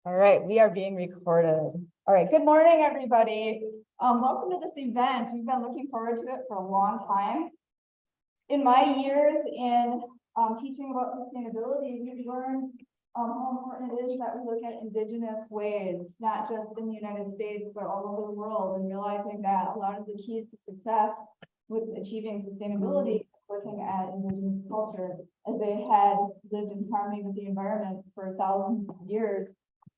All right, we are being recorded. All right, good morning, everybody. Welcome to this event. We've been looking forward to it for a long time. In my years in teaching about sustainability, we've learned how important it is that we look at indigenous ways, not just in the United States, but all over the world, and realizing that a lot of the keys to success with achieving sustainability looking at indigenous culture, as they had lived in harmony with the environment for thousands of years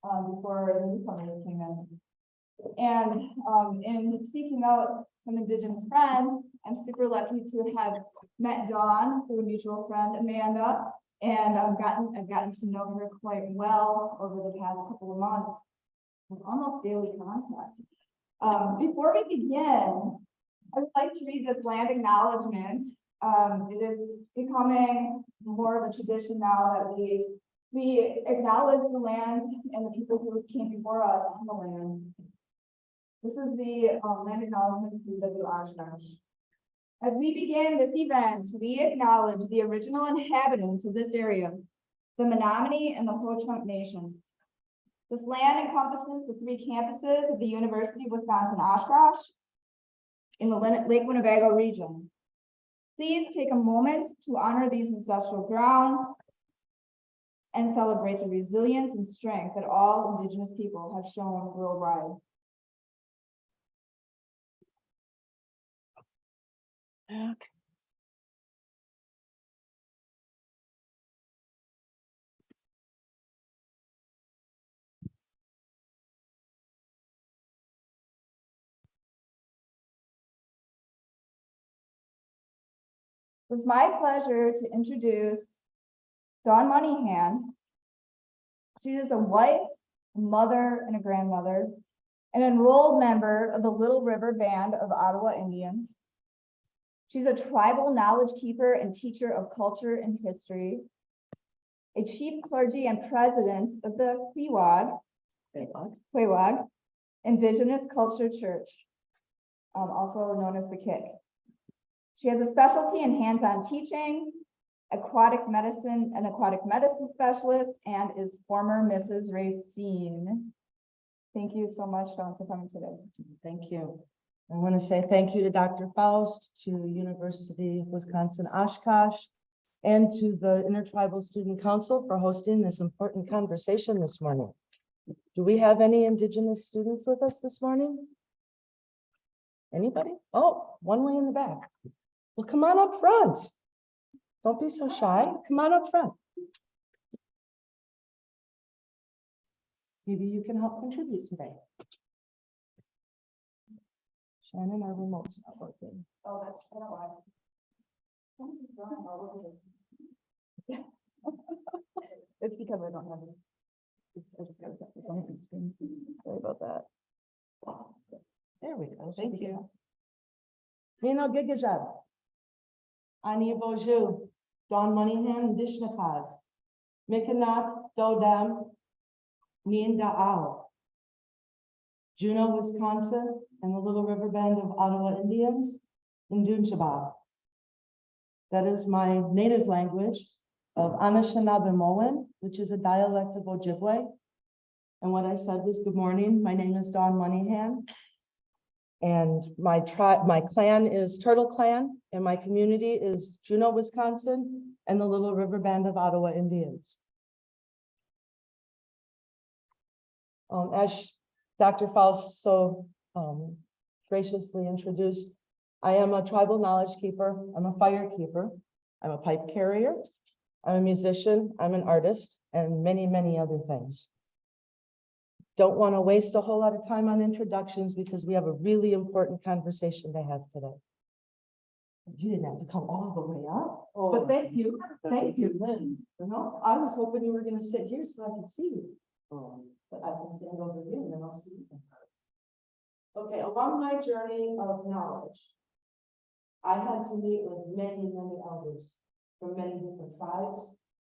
before the newcomers came in. And in seeking out some indigenous friends, I'm super lucky to have met Dawn through a mutual friend, Amanda, and I've gotten to know her quite well over the past couple of months with almost daily contact. Before we begin, I would like to read this land acknowledgement. It is becoming more of a tradition now that we acknowledge the land and the people who came before us on the land. This is the land acknowledgement from W. Oshkosh. As we begin this event, we acknowledge the original inhabitants of this area, the Menominee and the Ho-Chunk Nation. This land encompasses the 3 campuses of the University of Wisconsin-Oshkosh in the Lake Winnebago region. Please take a moment to honor these ancestral grounds and celebrate the resilience and strength that all Indigenous people have shown worldwide. Okay. It was my pleasure to introduce Dawn Moneyhan. She is a wife, a mother, and a grandmother, an enrolled member of the Little River Band of Ottawa Indians. She's a tribal knowledge keeper and teacher of culture and history, a chief clergy and president of the Quewag Indigenous Culture Church, also known as the KIC. She has a specialty in hands-on teaching, aquatic medicine specialist, and is former Mrs. Racine. Thank you so much, Dawn, for coming today. Thank you. I want to say thank you to Dr. Faust, to University of Wisconsin-Oshkosh, and to the Intertribal Student Council for hosting this important conversation this morning. Do we have any Indigenous students with us this morning? Anybody? Oh, one way in the back. Well, come on up front. Don't be so shy. Come on up front. Maybe you can help contribute today. Shannon, our remote's not working. Oh, that's why. It's because I don't have it. I just gotta set this on the screen. Sorry about that. There we go. Thank Thank you. you. Mino Gigajab. Ani Boju. Dawn Moneyhan Dishnakaz. Mikanat Dodam. Ninda Ao. Juneau, Wisconsin, and the Little River Band of Ottawa Indians in Dunchaba. That is my native language of Anishinaabe, which is a dialect of Ojibwe. And what I said was, good morning, my name is Dawn Moneyhan. And my clan is Turtle Clan, and my community is Juneau, Wisconsin, and the Little River Band of Ottawa Indians. As Dr. Faust so graciously introduced, I am a tribal knowledge keeper. I'm a fire keeper. I'm a pipe carrier. I'm a musician. I'm an artist, and many, many other things. Don't want to waste a whole lot of time on introductions because we have a really important conversation to have today. You didn't have to come all the way up, but thank you. Thank you. You know, I was hoping you were going to sit here so I could see you. But I can stand over here and then I'll see you. Okay, along my journey of knowledge, I had to meet with many, many elders from many different tribes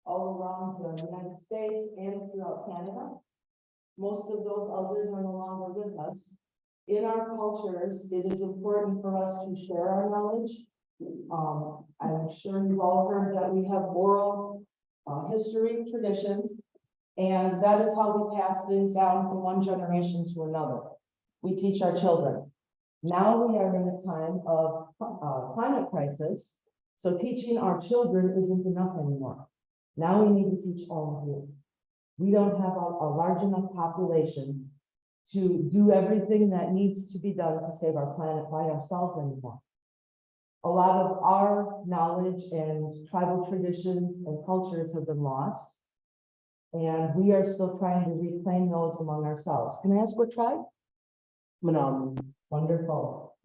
all around the United States and throughout Canada. Most of those elders are no longer with us. In our cultures, it is important for us to share our knowledge. I'm sure you've all heard that we have oral history traditions, And that is how we pass things down from one generation to another. We teach our children. Now we are in a time of climate crisis, so teaching our children isn't enough anymore. Now we need to teach all of you. We don't have a large enough population to do everything that needs to be done to save our planet by ourselves anymore. A lot of our knowledge and tribal traditions and cultures have been lost. And we are still trying to reclaim those among ourselves. Can I ask what tribe? Menominee. Wonderful.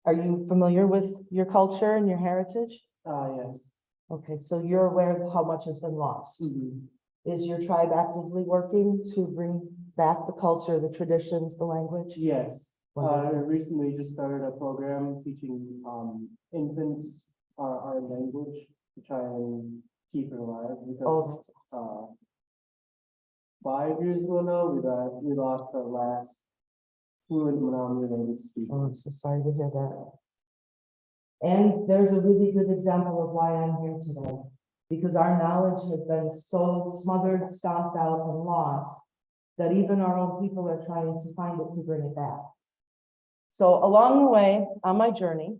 Are you familiar with your culture and your heritage? Yes. Okay, so you're aware of how much has been lost. Is your tribe actively working to bring back the culture, the traditions, the language? Yes. I Wonderful. recently just started a program teaching infants our language to try and keep it alive Oh, because that's awesome. 5 years ago now we lost our last fluent Menominee language speaker. Oh, I'm so sorry to hear that. And there's a really good example of why I'm here today. Because our knowledge has been so smothered, stomped out, and lost that even our own people are trying to find it to bring it back. So along the way, on my journey,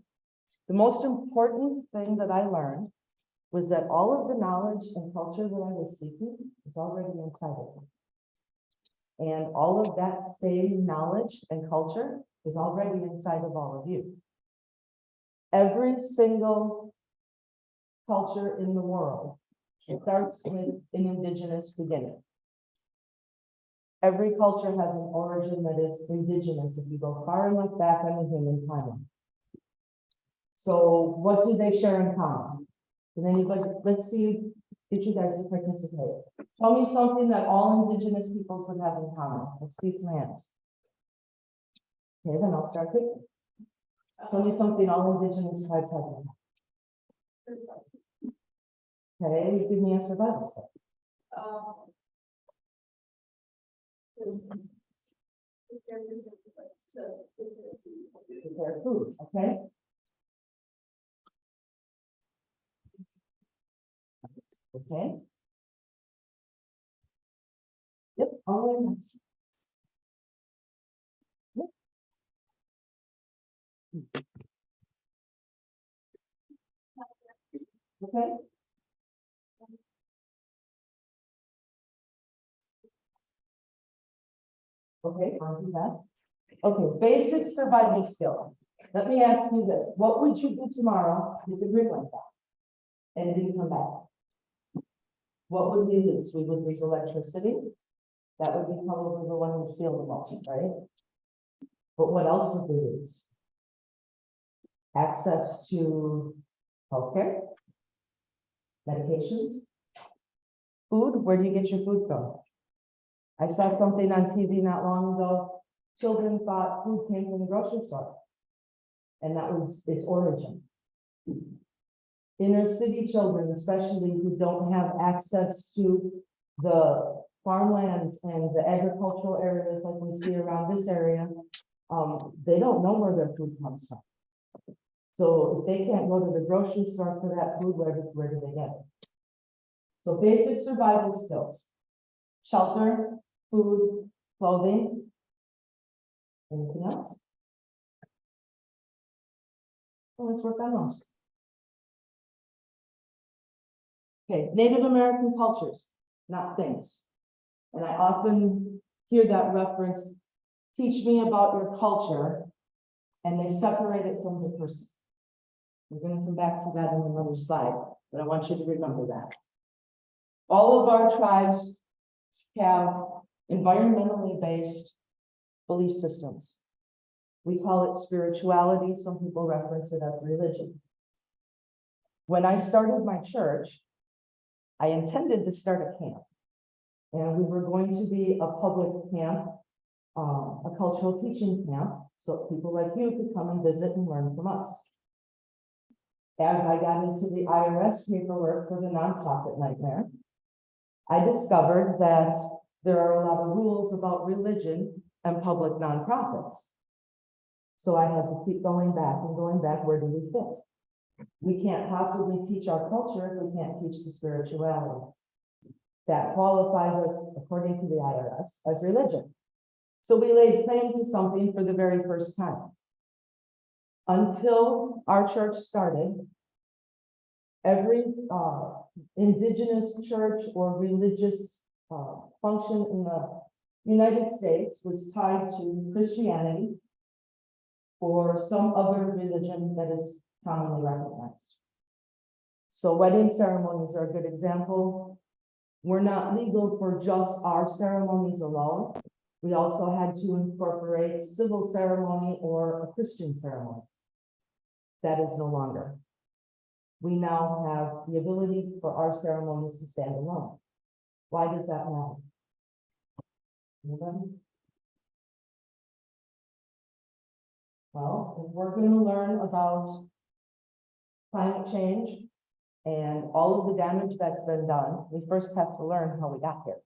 the most important thing that I learned was that all of the knowledge and culture that I was seeking is already inside of me. And all of that same knowledge and culture is already inside of all of you. Every single culture in the world starts with an indigenous beginning. Every culture has an origin that is indigenous if you go far enough back on the human timeline. So what do they share in common? And anybody, let's see if you guys will participate. Tell me something that all indigenous peoples would have in common. Let's see some hands. Okay, then I'll start picking. Tell me something all indigenous tribes have in common. Okay, give me a survival step. Prepare food, okay? Okay. Yep, all right. Yep. Okay. Okay, I'll do that. Okay, basic survival skill. Let me ask you this. What would you do tomorrow if the grid went down and it didn't come back? What would we lose? We would lose electricity. That would be probably the one we feel the most, right? But what else would we lose? Access to healthcare, medications, food. Where do you get your food from? I saw something on TV not long ago. Children thought food came from the grocery store. And that was its origin. Inner city children, especially who don't have access to the farmlands and the agricultural areas like we see around this area, they don't know where their food comes from. So if they can't go to the grocery store for that food, where do they get it? So basic survival skills: shelter, food, clothing. Anything else? Well, let's work on those. Okay, Native American cultures, not things. And I often hear that reference, teach me about your culture, and they separate it from the person. We're going to come back to that in another slide, but I want you to remember that. All of our tribes have environmentally based belief systems. We call it spirituality. Some people reference it as religion. When I started my church, I intended to start a camp. And we were going to be a public camp, a cultural teaching camp, so people like you could come and visit and learn from us. As I got into the IRS paperwork for the nonprofit nightmare, I discovered that there are a lot of rules about religion and public nonprofits. So I had to keep going back and going back. Where do we fit? We can't possibly teach our culture if we can't teach the spirituality. that qualifies us, according to the IRS, as religion. So we laid claim to something for the very first time. Until our church started, every indigenous church or religious function in the United States was tied to Christianity or some other religion that is commonly recognized. So wedding ceremonies are a good example. We're not legal for just our ceremonies alone. We also had to incorporate civil ceremony or a Christian ceremony. That is no longer. We now have the ability for our ceremonies to stand alone. Why does that matter? Anybody? Well, if we're going to learn about climate change and all of the damage that's been done, we first have to learn how we got here.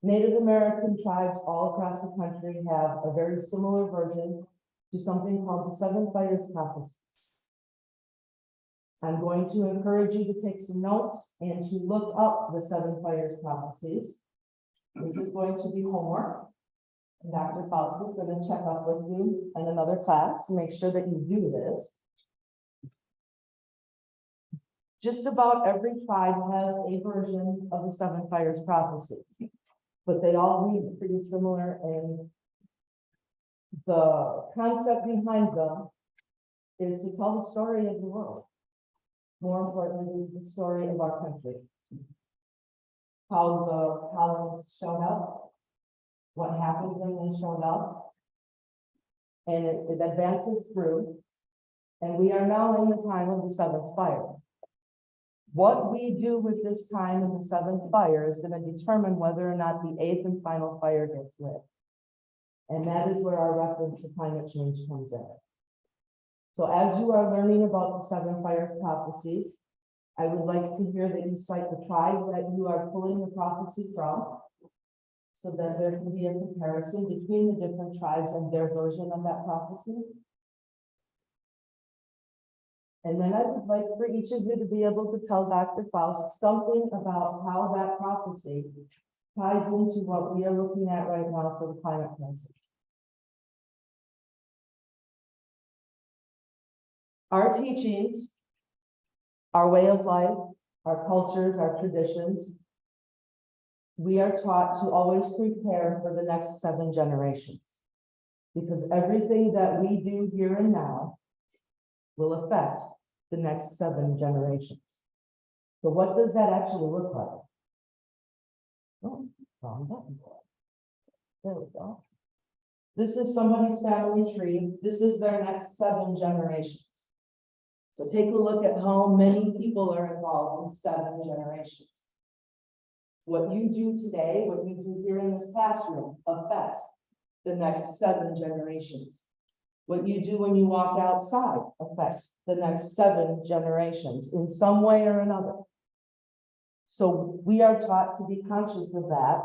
Native American tribes all across the country have a very similar version to something called the Seven Fires Prophecies. I'm going to encourage you to take some notes and to look up the Seven Fires Prophecies. This is going to be homework. And Dr. Faust is going to check up with you in another class to make sure that you do this. Just about every tribe has a version of the Seven Fires Prophecies, but they all read pretty similar, and the concept behind them is to tell the story of the world. More importantly, the story of our country. How the colonists showed up, what happened when they showed up, and it advances through, and we are now in the time of the seventh fire. What we do with this time in the seventh fire is going to determine whether or not the eighth and final fire gets lit. And that is where our reference to climate change comes in. So as you are learning about the Seven Fires Prophecies, I would like to hear that you cite the tribe that you are pulling the prophecy from, so that there can be a comparison between the different tribes and their version of that prophecy. And then I would like for each of you to be able to tell Dr. Faust something about how that prophecy ties into what we are looking at right now for the climate crisis. Our teachings, our way of life, our cultures, our traditions, we are taught to always prepare for the next 7 generations, because everything that we do here and now will affect the next 7 generations. So what does that actually look like? Oh, wrong button. There we go. This is somebody's family tree. This is their next 7 generations. So take a look at how many people are involved in 7 generations. What you do today, what you do here in this classroom affects the next 7 generations. What you do when you walk outside affects the next 7 generations in some way or another. So we are taught to be conscious of that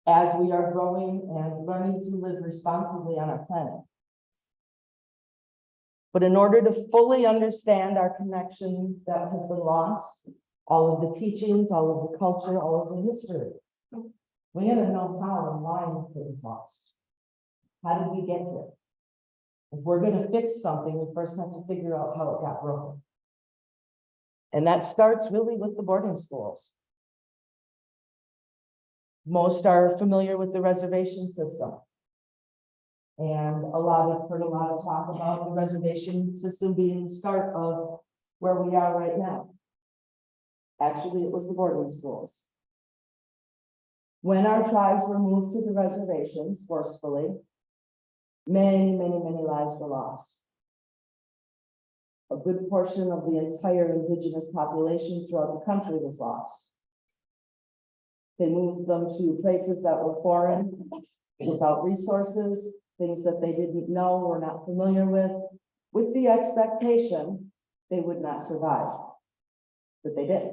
as we are growing and learning to live responsibly on our planet. But in order to fully understand our connection that has been lost, all of the teachings, all of the culture, all of the history, we gotta know how and why it was lost. How did we get here? If we're going to fix something, we first have to figure out how it got broken. And that starts really with the boarding schools. Most are familiar with the reservation system. And I've heard a lot of talk about the reservation system being the start of where we are right now. Actually, it was the boarding schools. When our tribes were moved to the reservations forcefully, many lives were lost. A good portion of the entire indigenous population throughout the country was lost. They moved them to places that were foreign, without resources, things that they didn't know, were not familiar with the expectation they would not survive. But they did.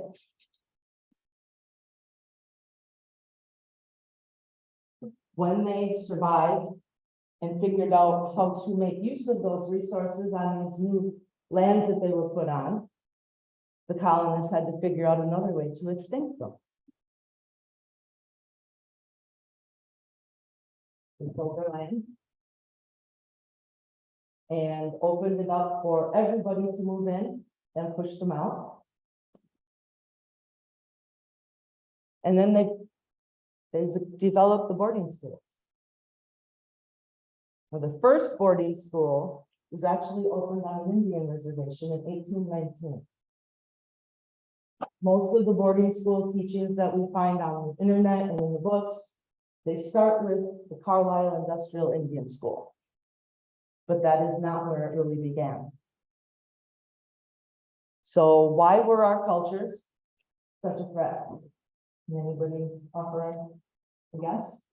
When they survived and figured out how to make use of those resources on these new lands that they were put on, the colonists had to figure out another way to extinct them. They sold their land and opened it up for everybody to move in and push them out. And then they developed the boarding schools. So the first boarding school was actually opened on an Indian reservation in 1819. Most of the boarding school teachings that we find on the internet and in the books, they start with the Carlisle Industrial Indian School. But that is not where it really began. So why were our cultures such a threat? Can anybody offer a guess?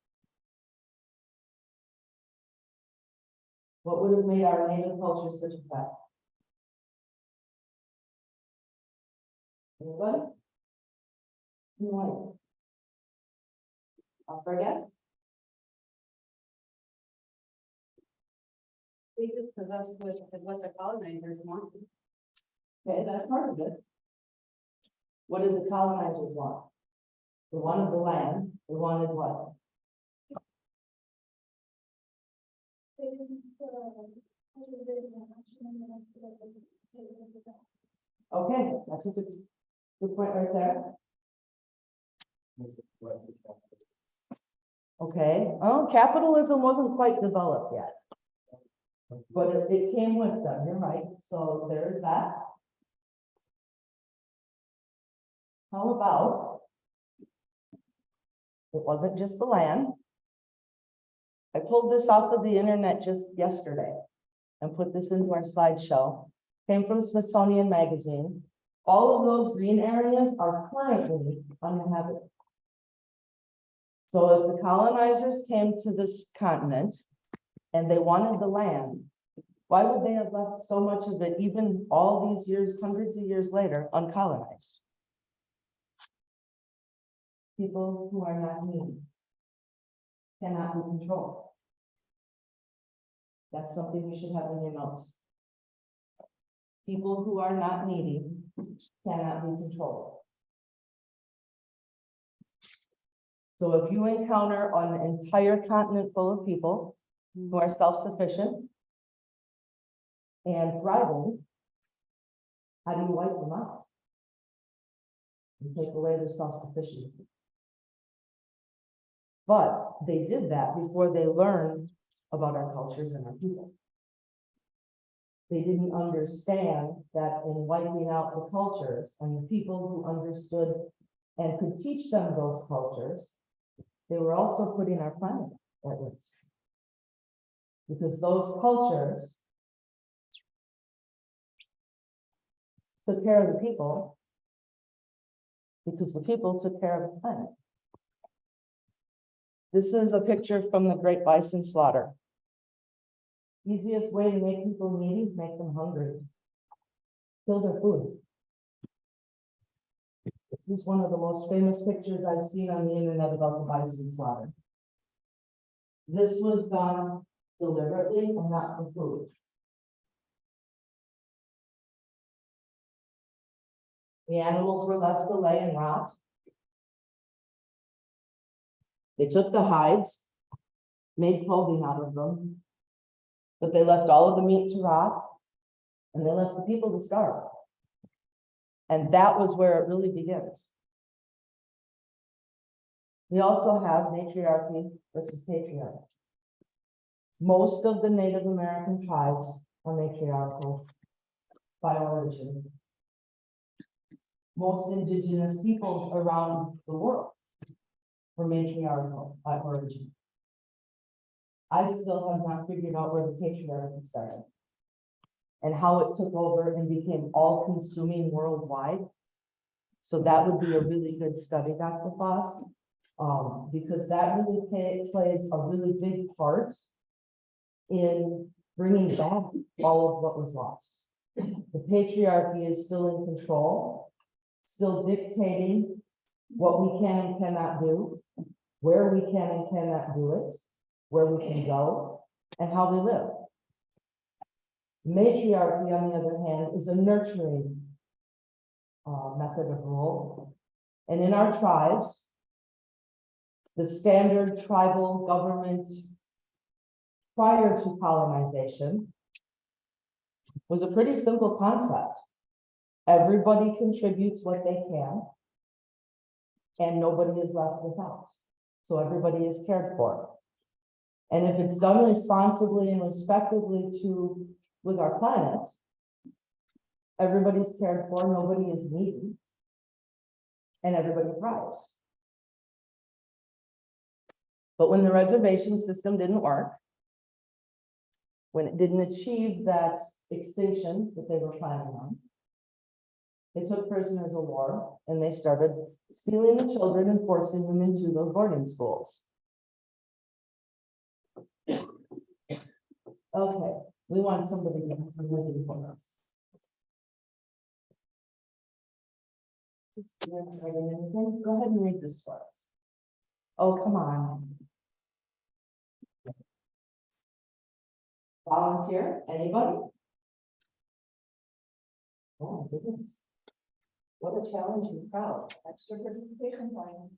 What would have made our native culture such a threat? Anybody? No. Offer a guess? They just possessed with what the colonizers wanted. Okay, that's part of it. What did the colonizers want? They wanted the land, they wanted what? Okay, that's a good point right there. Okay, well, capitalism wasn't quite developed yet. But it came with them, you're right, so there's that. How about, it wasn't just the land. I pulled this off of the internet just yesterday and put this into our slideshow. Came from Smithsonian Magazine. All of those green areas are currently uninhabited. So if the colonizers came to this continent and they wanted the land, why would they have left so much of it, even all these years, hundreds of years later, uncolonized? People who are not needy cannot be controlled. That's something you should have in your notes. People who are not needy cannot be controlled. So if you encounter an entire continent full of people who are self-sufficient and thriving, how do you wipe them out? You take away their self-sufficiency. But they did that before they learned about our cultures and our people. They didn't understand that in wiping out the cultures and the people who understood and could teach them those cultures, they were also putting our planet at risk. Because those cultures took care of the people, because the people took care of the planet. This is a picture from the Great Bison Slaughter. Easiest way to make people needy, make them hungry. Kill their food. This is one of the most famous pictures I've seen on the internet about the bison slaughter. This was done deliberately and not for food. The animals were left to lay and rot. They took the hides, made clothing out of them, but they left all of the meat to rot, and they left the people to starve. And that was where it really begins. We also have matriarchy versus patriarchy. Most of the Native American tribes are matriarchal by origin. Most indigenous peoples around the world were matriarchal by origin. I still have not figured out where the patriarchy started and how it took over and became all-consuming worldwide. So that would be a really good study, Dr. Foss, because that really plays a really big part in bringing back all of what was lost. The patriarchy is still in control, still dictating what we can and cannot do, where we can and cannot do it, where we can go, and how we live. Matriarchy, on the other hand, is a nurturing method of rule. And in our tribes, the standard tribal government prior to colonization was a pretty simple concept. Everybody contributes what they can, and nobody is left without. So everybody is cared for. And if it's done responsibly and respectively with our planet, everybody's cared for, nobody is needy, and everybody thrives. But when the reservation system didn't work, when it didn't achieve that extinction that they were planning on, they took prisoners of war and they started stealing the children and forcing them into those boarding schools. Okay, we want somebody to do some living for us. Go ahead and read this for us. Oh, come on. Volunteer, anybody? Oh, goodness. What a challenging crowd. Extra participation point.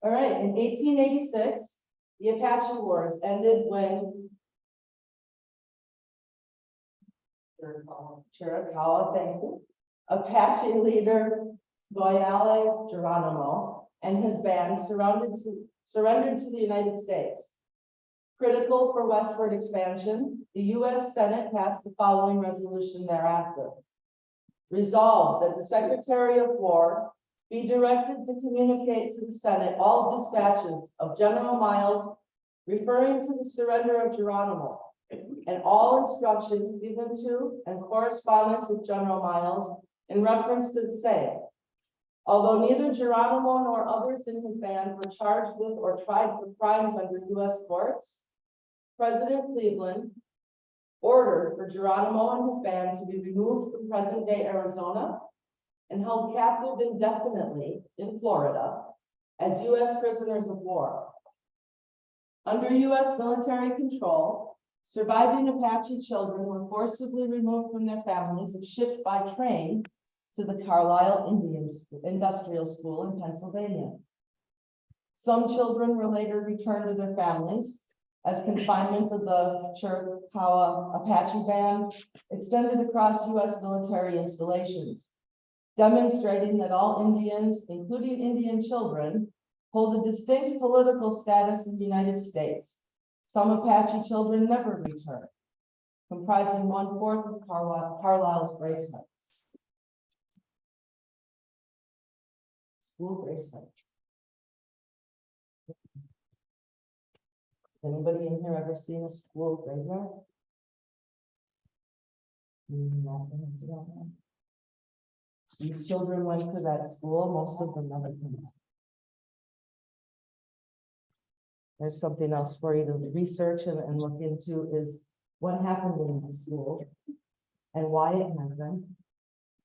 All right, in 1886, the Apache Wars ended when Chiricahua, thank you, Apache leader Goyale Geronimo and his band surrendered to the United States. Critical for westward expansion, the U.S. Senate passed the following resolution thereafter. Resolved that the Secretary of War be directed to communicate to the Senate all dispatches of General Miles referring to the surrender of Geronimo and all instructions given to and correspondence with General Miles in reference to the same. Although neither Geronimo nor others in his band were charged with or tried for crimes under U.S. courts, President Cleveland ordered for Geronimo and his band to be removed from present-day Arizona and held captive indefinitely in Florida as U.S. prisoners of war. Under U.S. military control, surviving Apache children were forcibly removed from their families and shipped by train to the Carlisle Industrial School in Pennsylvania. Some children were later returned to their families as confinement of the Chiricahua Apache band extended across U.S. military installations, demonstrating that all Indians, including Indian children, hold a distinct political status in the United States. Some Apache children never returned, comprising 1/4 of Carlisle's grave sites. School grave sites. Anybody in here ever seen a school graveyard? These children went to that school, most of them never came back. There's something else for you to research and look into is what happened in the school and why it happened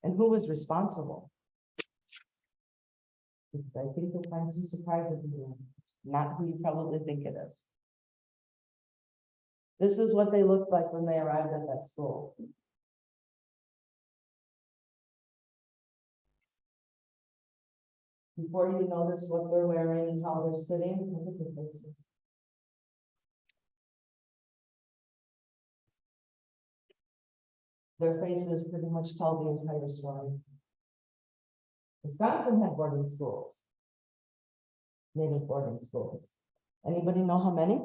and who was responsible. Because I think you'll find some surprises in there. Not who you probably think it is. This is what they looked like when they arrived at that school. Before you notice what they're wearing and how they're sitting, look at the faces. Their faces pretty much tell the entire story. Wisconsin had boarding schools. Native boarding schools. Anybody know how many?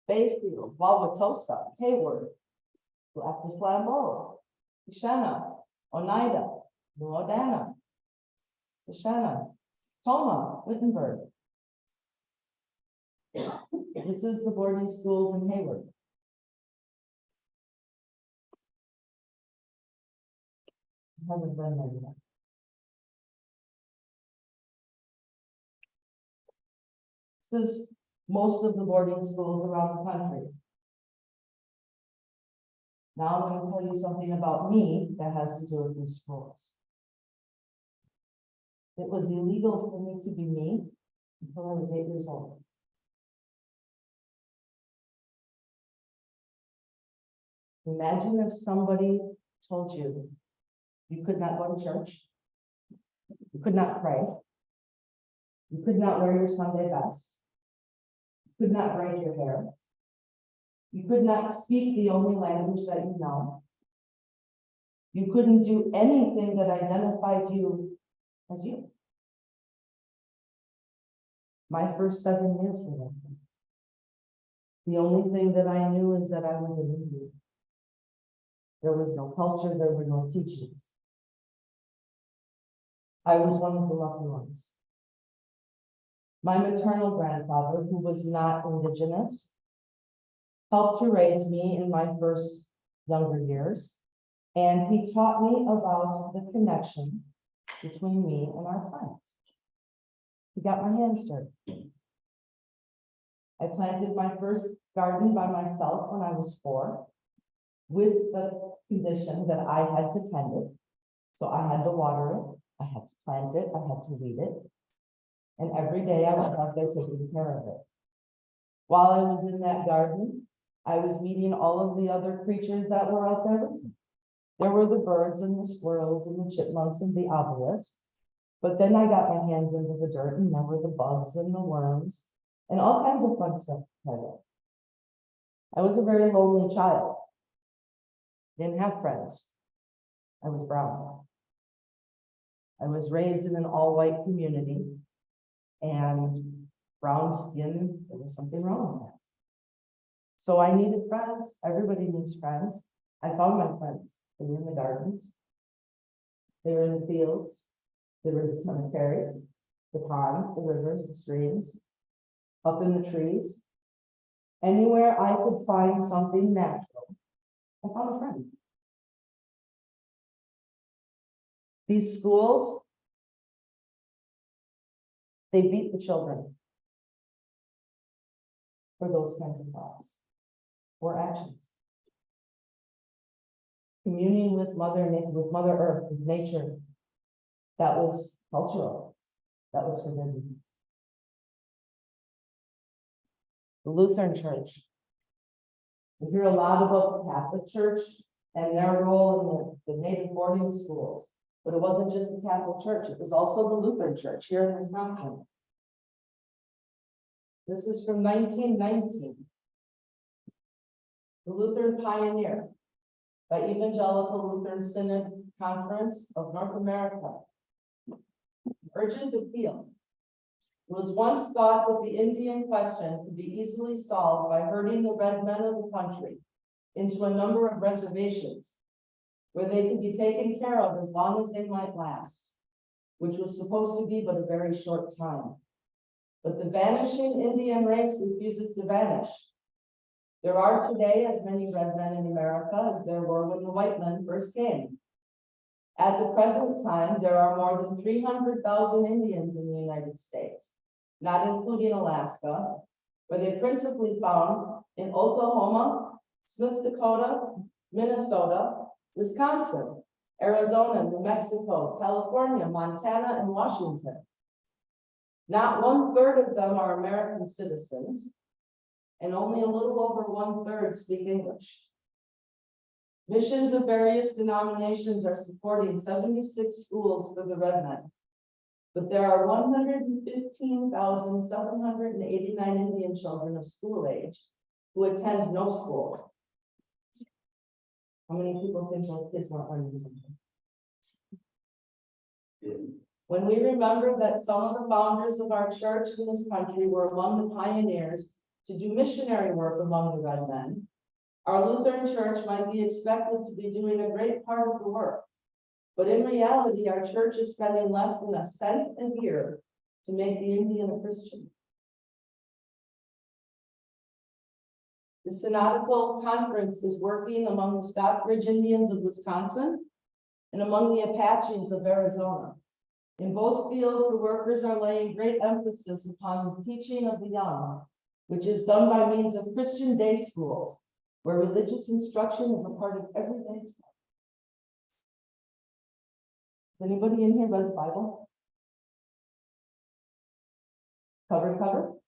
Bayfield, Wauwatosa, Hayward, Lac du Flambeau, Keshena, Oneida, Nuodana, Keshena, Toma, Wittenberg. This is the boarding schools in Hayward. I haven't been there yet. This is most of the boarding schools around the country. Now I'm going to tell you something about me that has to do with these schools. It was illegal for me to be me until I was 8 years old. Imagine if somebody told you you could not go to church, you could not pray, you could not wear your Sunday best, you could not braid your hair, you could not speak the only language that you know. You couldn't do anything that identified you as you. My first 7 years were like that. The only thing that I knew is that I was an Indian. There was no culture, there were no teachings. I was one of the lucky ones. My maternal grandfather, who was not indigenous, helped to raise me in my first younger years. And he taught me about the connection between me and our planet. He got my hands dirty. I planted my first garden by myself when I was 4, with the condition that I had to tend it. So I had to water it, I had to plant it, I had to weed it. And every day I was out there taking care of it. While I was in that garden, I was meeting all of the other creatures that were out there with me. There were the birds and the squirrels and the chipmunks and the obelisks. But then I got my hands into the dirt and there were the bugs and the worms and all kinds of fun stuff. I was a very lonely child. Didn't have friends. I was brown. I was raised in an all-white community and brown skin, there was something wrong with that. So I needed friends. Everybody needs friends. I found my friends. They were in the gardens. They were in the fields. They were in the cemeteries, the ponds, the rivers, the streams, up in the trees. Anywhere I could find something natural, I found a friend. These schools, they beat the children for those kinds of thoughts or actions. Communing with Mother Earth, with nature, that was cultural, that was forbidden. The Lutheran Church. We hear a lot about the Catholic Church and their role in the native boarding schools, but it wasn't just the Catholic Church, it was also the Lutheran Church here in Wisconsin. This is from 1919. The Lutheran Pioneer by Evangelical Lutheran Synod Conference of North America. Urgent appeal. It was once thought that the Indian question could be easily solved by herding the red men of the country into a number of reservations where they could be taken care of as long as they might last, which was supposed to be but a very short time. But the vanishing Indian race refuses to vanish. There are today as many red men in America as there were when the white men first came. At the present time, there are more than 300,000 Indians in the United States, not including Alaska, where they principally found in Oklahoma, South Dakota, Minnesota, Wisconsin, Arizona, New Mexico, California, Montana, and Washington. Not 1/3 of them are American citizens, and only a little over 1/3 speak English. Missions of various denominations are supporting 76 schools for the red men, but there are 115,789 Indian children of school age who attend no school. How many people think those kids weren't learning something? When we remember that some of the founders of our church in this country were among the pioneers to do missionary work among the red men, our Lutheran church might be expected to be doing a great part of the work. But in reality, our church is spending less than a cent a year to make the Indian a Christian. The Synodical Conference is working among the Stockbridge Indians of Wisconsin and among the Apaches of Arizona. In both fields, the workers are laying great emphasis upon the teaching of the young, which is done by means of Christian day schools, where religious instruction is a part of everyday life. Has anybody in here read the Bible? Cover to cover?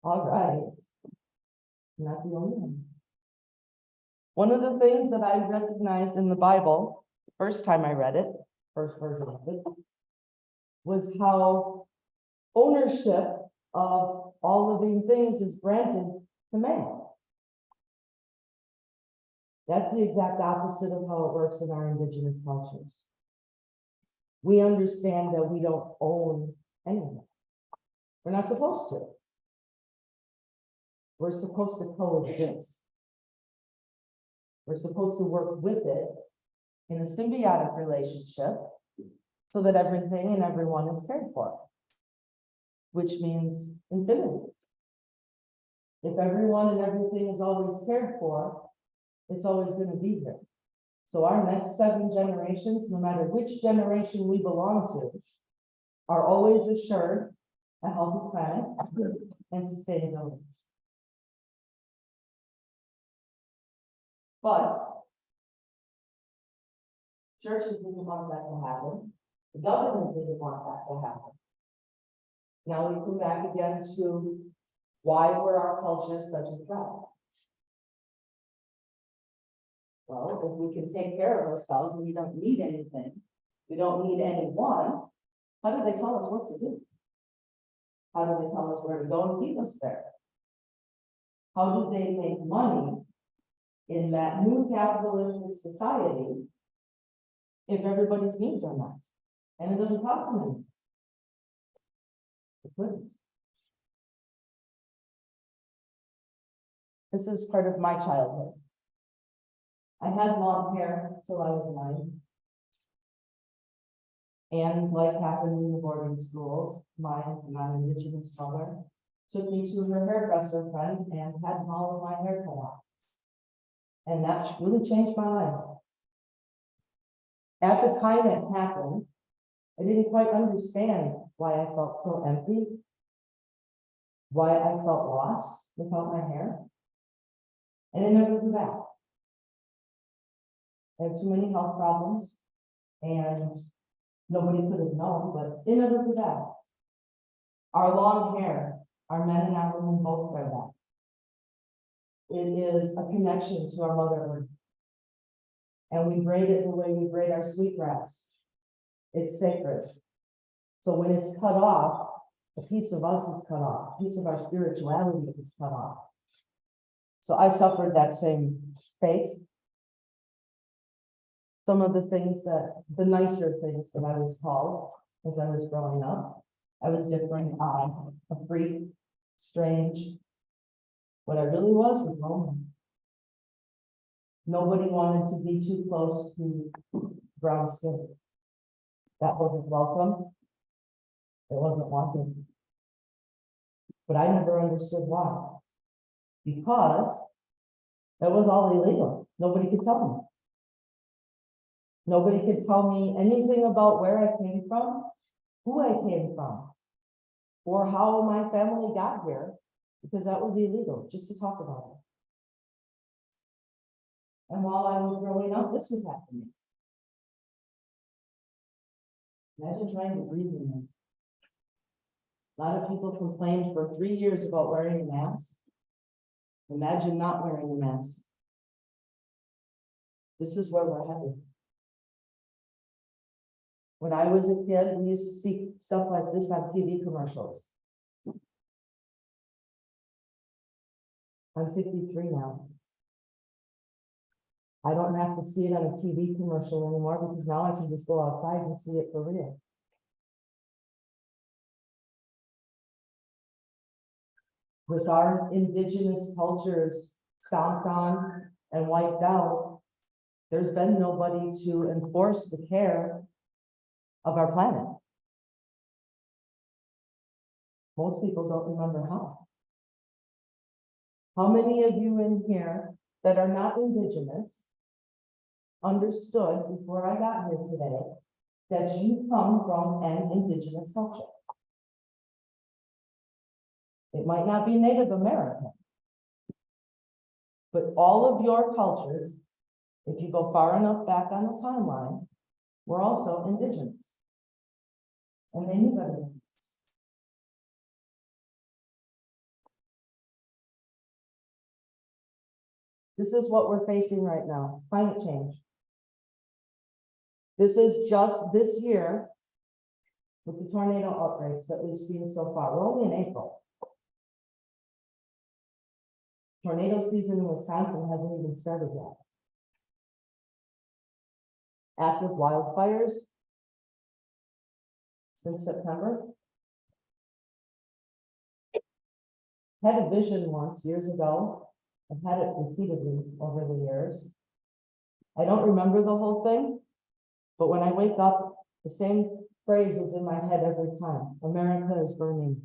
All right. Not the only one. One of the things that I recognized in the Bible, first time I read it, first version of it, was how ownership of all living things is granted to man. That's the exact opposite of how it works in our indigenous cultures. We understand that we don't own anything. We're not supposed to. We're supposed to coexist. We're supposed to work with it in a symbiotic relationship so that everything and everyone is cared for, which means infinity. If everyone and everything is always cared for, it's always going to be here. So our next 7 generations, no matter which generation we belong to, are always assured a healthy planet and sustainability. But churches didn't want that to happen. The government didn't want that to happen. Now we come back again to why were our cultures such a threat? Well, if we can take care of ourselves and we don't need anything, we don't need anyone, how do they tell us what to do? How do they tell us where to go and keep us there? How do they make money in that new capitalistic society if everybody's needs are met? And it doesn't cost them anything. It couldn't. This is part of my childhood. I had long hair till I was 9. And like happened in the boarding schools, my non-Indigenous mother took me to her hairdresser friend and had all of my hair cut off. And that really changed my life. At the time it happened, I didn't quite understand why I felt so empty, why I felt lost without my hair. And I never grew back. I had too many health problems and nobody could have known, but it never grew back. Our long hair, our men and our women both wear that. It is a connection to our Mother Earth. And we braid it the way we braid our sweetgrass. It's sacred. So when it's cut off, a piece of us is cut off, a piece of our spirituality is cut off. So I suffered that same fate. Some of the things the nicer things that I was called as I was growing up, I was different, a freak, strange. What I really was lonely. Nobody wanted to be too close to brown skin. That wasn't welcome. It wasn't wanted. But I never understood why. Because that was all illegal. Nobody could tell me. Nobody could tell me anything about where I came from, who I came from, or how my family got here, because that was illegal, just to talk about it. And while I was growing up, this was happening. Imagine trying to breathe in there. A lot of people complained for 3 years about wearing a mask. Imagine not wearing a mask. This is where we're headed. When I was a kid, we used to see stuff like this on TV commercials. I'm 53 now. I don't have to see it on a TV commercial anymore because now I can just go outside and see it for real. With our indigenous cultures stomped on and wiped out, there's been nobody to enforce the care of our planet. Most people don't remember how. How many of you in here that are not indigenous understood before I got here today that you come from an indigenous culture? It might not be Native American, but all of your cultures, if you go far enough back on the timeline, were also indigenous. And they knew better than this. This is what we're facing right now, climate change. This is just this year with the tornado outbreaks that we've seen so far. We're only in April. Tornado season in Wisconsin hasn't even started yet. Active wildfires since September. Had a vision once years ago. I've had it repeatedly over the years. I don't remember the whole thing, but when I wake up, the same phrase is in my head every time. America is burning.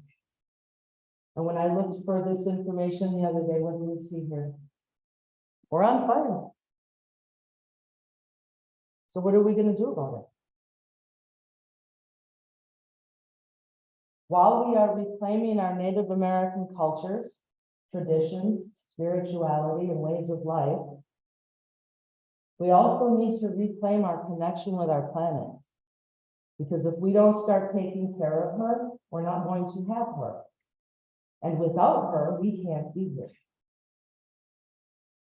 And when I looked for this information the other day, what do we see here? We're on fire. So what are we going to do about it? While we are reclaiming our Native American cultures, traditions, spirituality, and ways of life, we also need to reclaim our connection with our planet. Because if we don't start taking care of her, we're not going to have her. And without her, we can't be here.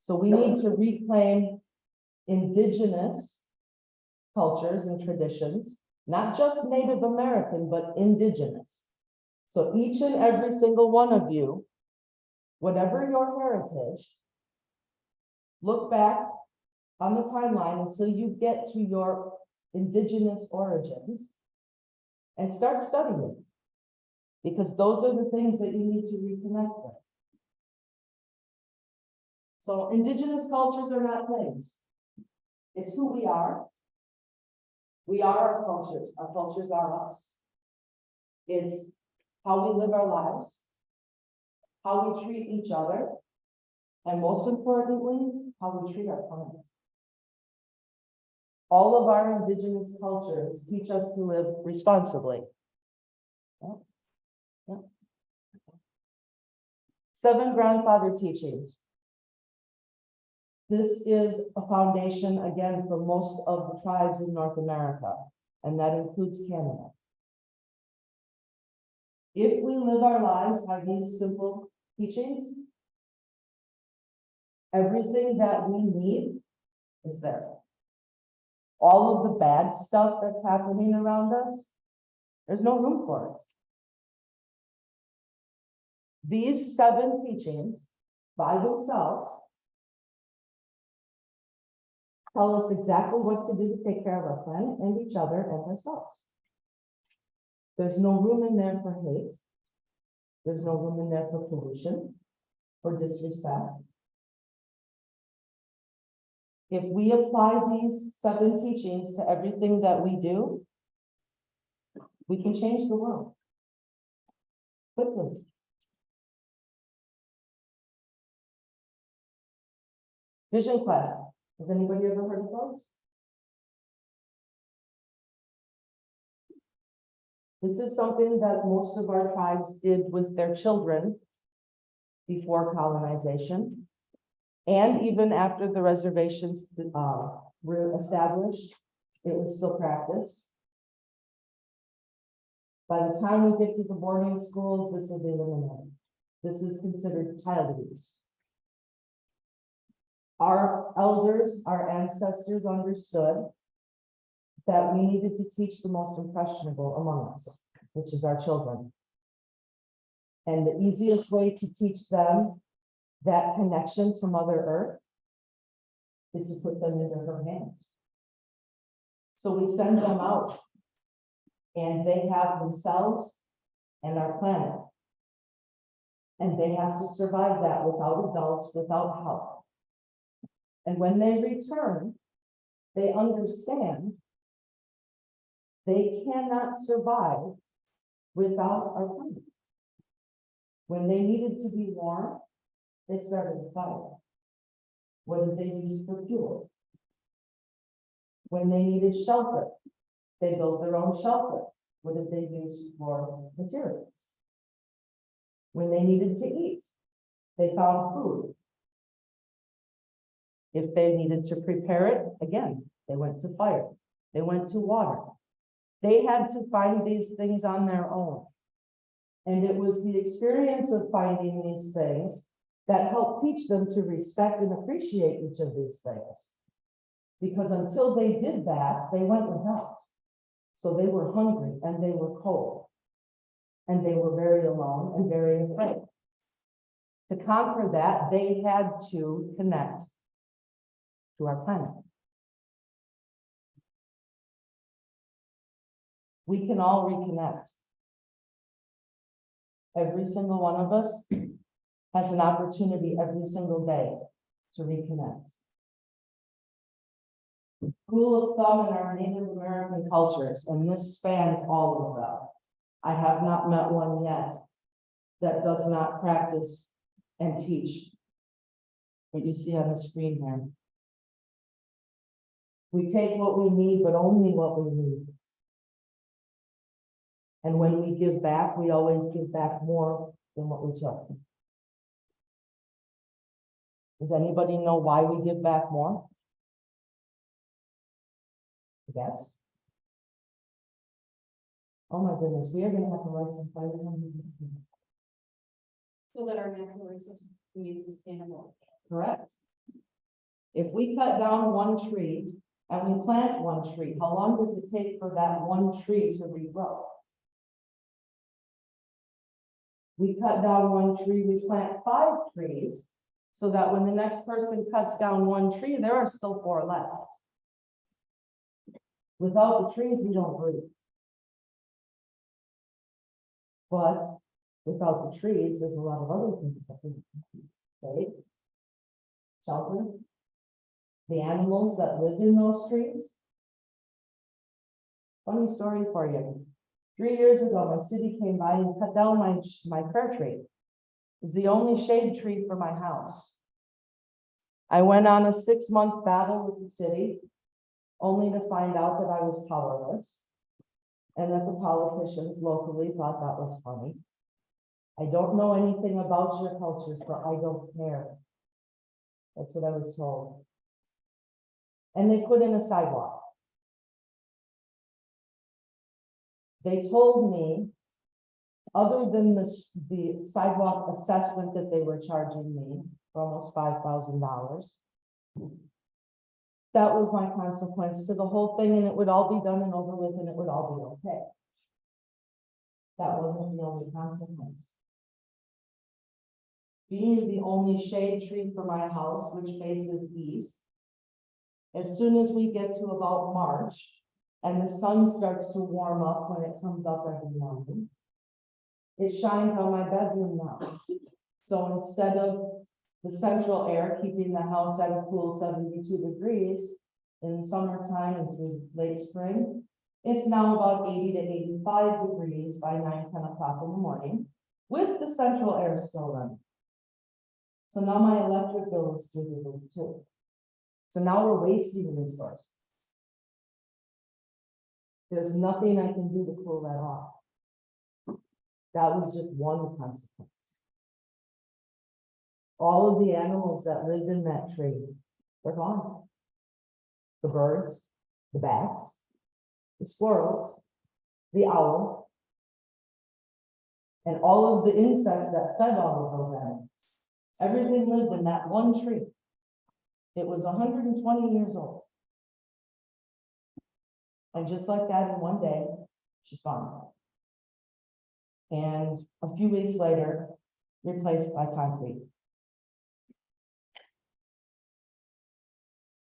So we need to reclaim indigenous cultures and traditions, not just Native American, but indigenous. So each and every single one of you, whatever your heritage, look back on the timeline until you get to your indigenous origins and start studying, because those are the things that you need to reconnect with. So indigenous cultures are not things. It's who we are. We are our cultures. Our cultures are us. It's how we live our lives, how we treat each other, and most importantly, how we treat our planet. All of our indigenous cultures teach us to live responsibly. Yeah. Yeah. 7 grandfather teachings. This is a foundation, again, for most of the tribes in North America, and that includes Canada. If we live our lives by these simple teachings, everything that we need is there. All of the bad stuff that's happening around us, there's no room for it. These 7 teachings by themselves tell us exactly what to do to take care of our planet and each other and ourselves. There's no room in there for hate. There's no room in there for pollution, for disrespect. If we apply these 7 teachings to everything that we do, we can change the world quickly. Vision Quest. Has anybody ever heard of those? This is something that most of our tribes did with their children before colonization. And even after the reservations were established, it was still practiced. By the time we get to the boarding schools, this is eliminated. This is considered child abuse. Our elders, our ancestors understood that we needed to teach the most impressionable among us, which is our children. And the easiest way to teach them that connection to Mother Earth is to put them into her hands. So we send them out and they have themselves and our planet. And they have to survive that without adults, without help. And when they return, they understand they cannot survive without our planet. When they needed to be warm, they started a fire. What did they use for fuel? When they needed shelter, they built their own shelter. What did they use for materials? When they needed to eat, they found food. If they needed to prepare it, again, they went to fire. They went to water. They had to find these things on their own. And it was the experience of finding these things that help teach them to respect and appreciate each of these things. Because until they did that, they went without. So they were hungry and they were cold. And they were very alone and very afraid. To conquer that, they had to connect to our planet. We can all reconnect. Every single one of us has an opportunity every single day to reconnect. Rule of thumb in our Native American cultures, and this spans all of them. I have not met one yet that does not practice and teach what you see on the screen here. We take what we need, but only what we need. And when we give back, we always give back more than what we took. Does anybody know why we give back more? Yes. Oh my goodness, we are gonna have to write some fires on these things. So that our natural resources can be sustainable. Correct. If we cut down one tree and we plant one tree, how long does it take for that one tree to regrow? We cut down one tree, we plant 5 trees, so that when the next person cuts down one tree, there are still 4 left. Without the trees, we don't breathe. But without the trees, there's a lot of other things that we do, right? Shelter, the animals that live in those trees. Funny story for you. 3 years ago, my city came by and cut down my pear tree. It's the only shade tree for my house. I went on a 6-month battle with the city, only to find out that I was powerless, and that the politicians locally thought that was funny. I don't know anything about your cultures, but I don't care. That's what I was told. And they put in a sidewalk. They told me, other than the sidewalk assessment that they were charging me for almost $5,000, that was my consequence to the whole thing, and it would all be done and over with, and it would all be okay. That wasn't the only consequence. Being the only shade tree for my house, which faces east, as soon as we get to about March, and the sun starts to warm up when it comes up every morning, it shines on my bedroom now. So instead of the central air keeping the house at a cool 72 degrees in summertime and through late spring, it's now about 80 to 85 degrees by 9, 10 o'clock in the morning, with the central air still running. So now my electric bill is through the roof too. So now we're wasting resources. There's nothing I can do to cool that off. That was just one consequence. All of the animals that lived in that tree, they're gone. The birds, the bats, the squirrels, the owl, and all of the insects that fed all of those animals. Everything lived in that one tree. It was 120 years old. And just like that, in one day, she's gone. And a few weeks later, replaced by concrete.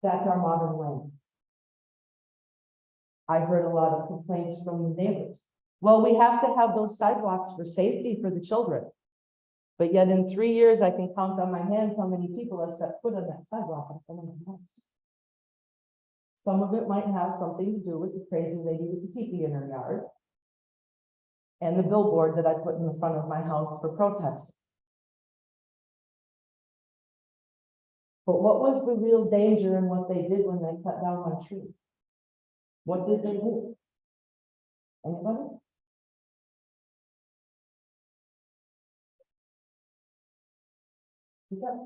That's our modern way. I heard a lot of complaints from the neighbors. Well, we have to have those sidewalks for safety for the children. But yet in 3 years, I can count on my hands how many people have set foot on that sidewalk in front of my house. Some of it might have something to do with the crazy lady with the teepee in her yard and the billboard that I put in the front of my house for protesting. But what was the real danger in what they did when they cut down my tree? What did they do? Anybody? Yeah.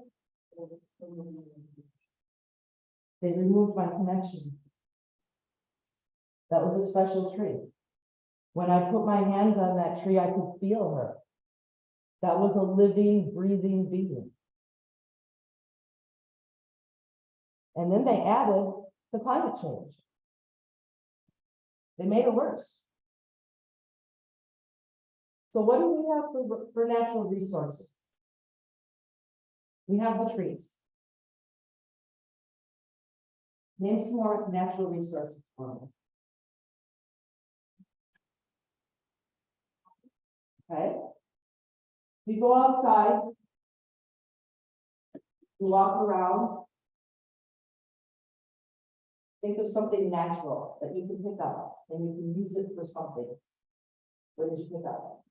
They removed my connection. That was a special tree. When I put my hands on that tree, I could feel her. That was a living, breathing being. And then they added to climate change. They made it worse. So what do we have for natural resources? We have the trees. Name some more natural resources for me. Okay. We go outside. We walk around. Think of something natural that you can pick up and you can use it for something. What did you pick up?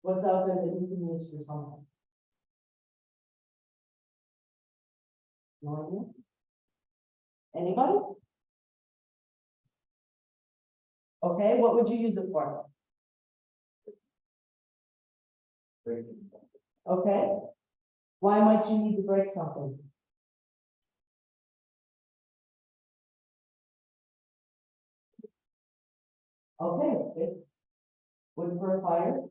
What's out there that you can use for something? No idea? Anybody? Okay, what would you use it for? Okay. Why might you need to break something? Okay, good. Wood for a fire.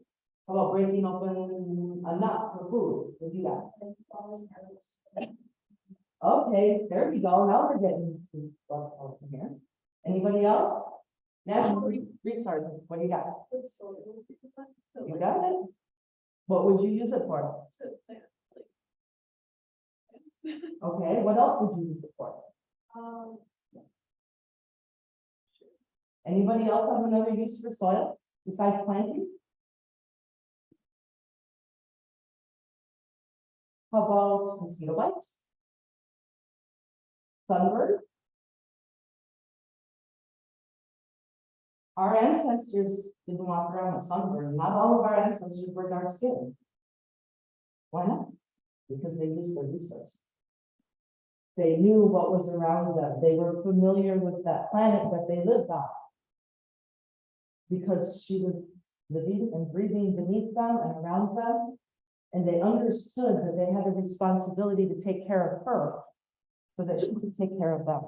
How about breaking open a nut for food? Would do that. Okay, there we go. Now we're getting some stuff over here. Anybody else? Natural resources. What do you got? You got it. What would you use it for? Okay, what else would you use it for? Anybody else have another use for soil besides planting? How about mosquito bites? Sunburn? Our ancestors didn't walk around with sunburn. Not all of our ancestors were dark skinned. Why not? Because they used their resources. They knew what was around them. They were familiar with that planet that they lived on. Because she was living and breathing beneath them and around them. And they understood that they had a responsibility to take care of her so that she could take care of them.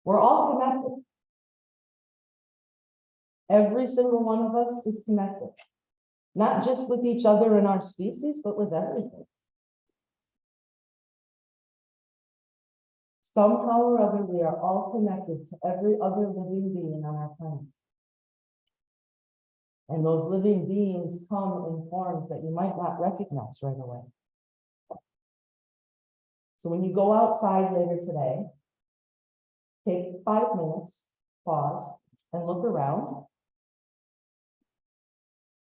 We're all connected. Every single one of us is connected. Not just with each other and our species, but with everything. Somehow or other, we are all connected to every other living being on our planet. And those living beings come in forms that you might not recognize right away. So when you go outside later today, take 5 minutes, pause, and look around.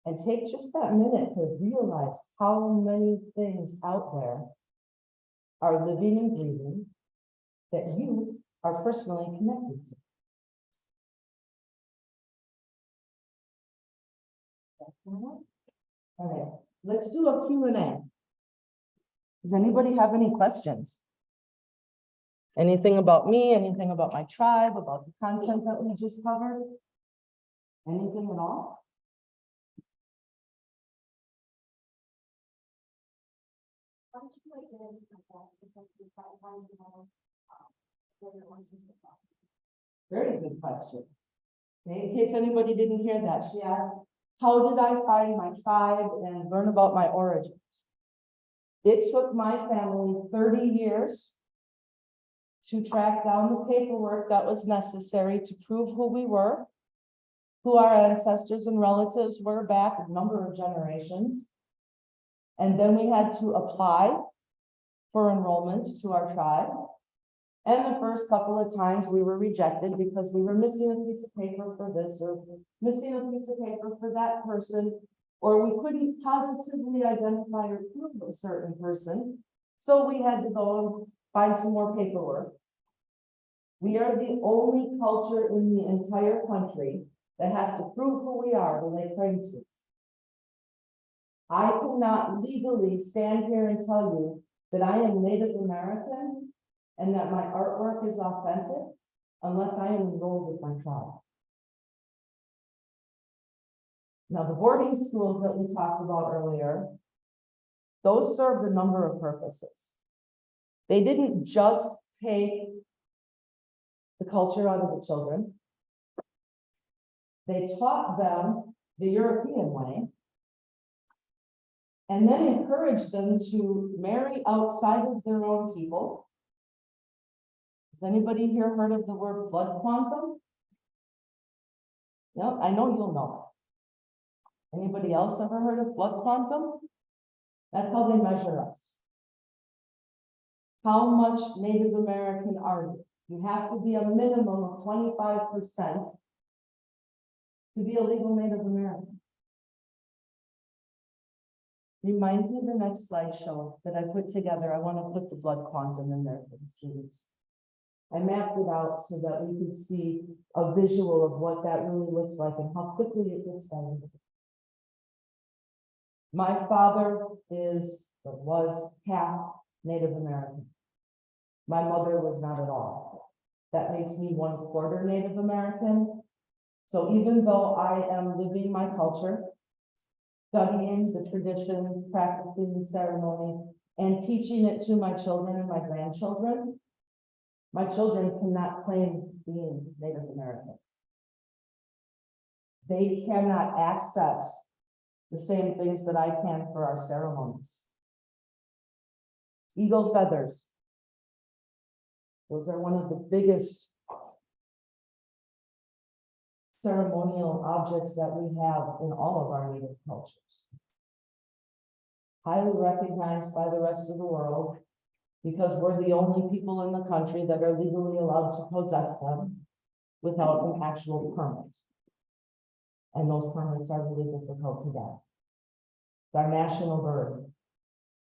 And take just that minute to realize how many things out there are living and breathing that you are personally connected to. All right, let's do a Q&A. Does anybody have any questions? Anything about me, anything about my tribe, about the content that we just covered? Anything at all? Very good question. Okay, in case anybody didn't hear that, she asked, how did I find my tribe and learn about my origins? It took my family 30 years to track down the paperwork that was necessary to prove who we were, who our ancestors and relatives were back a number of generations. And then we had to apply for enrollment to our tribe. And the first couple of times we were rejected because we were missing a piece of paper for this or missing a piece of paper for that person, or we couldn't positively identify or prove a certain person. So we had to go and find some more paperwork. We are the only culture in the entire country that has to prove who we are to lay claim to it. I cannot legally stand here and tell you that I am Native American and that my artwork is authentic unless I am enrolled with my tribe. Now, the boarding schools that we talked about earlier, those served a number of purposes. They didn't just take the culture out of the children. They taught them the European way. and then encourage them to marry outside of their own people. Has anybody here heard of the word blood quantum? Yep, I know you'll know it. Anybody else ever heard of blood quantum? That's how they measure us. How much Native American are you? You have to be a minimum of 25% to be a legal Native American. Remind me of the next slideshow that I put together. I want to put the blood quantum in there for the students. I mapped it out so that we could see a visual of what that really looks like and how quickly it gets better. My father was half Native American. My mother was not at all. That makes me 1/4 Native American. So even though I am living my culture, studying the traditions, practicing the ceremony, and teaching it to my children and my grandchildren, my children cannot claim being Native American. They cannot access the same things that I can for our ceremonies. Eagle feathers. Those are one of the biggest ceremonial objects that we have in all of our native cultures. Highly recognized by the rest of the world because we're the only people in the country that are legally allowed to possess them without an actual permit. And those permits are really difficult to get. It's our national bird.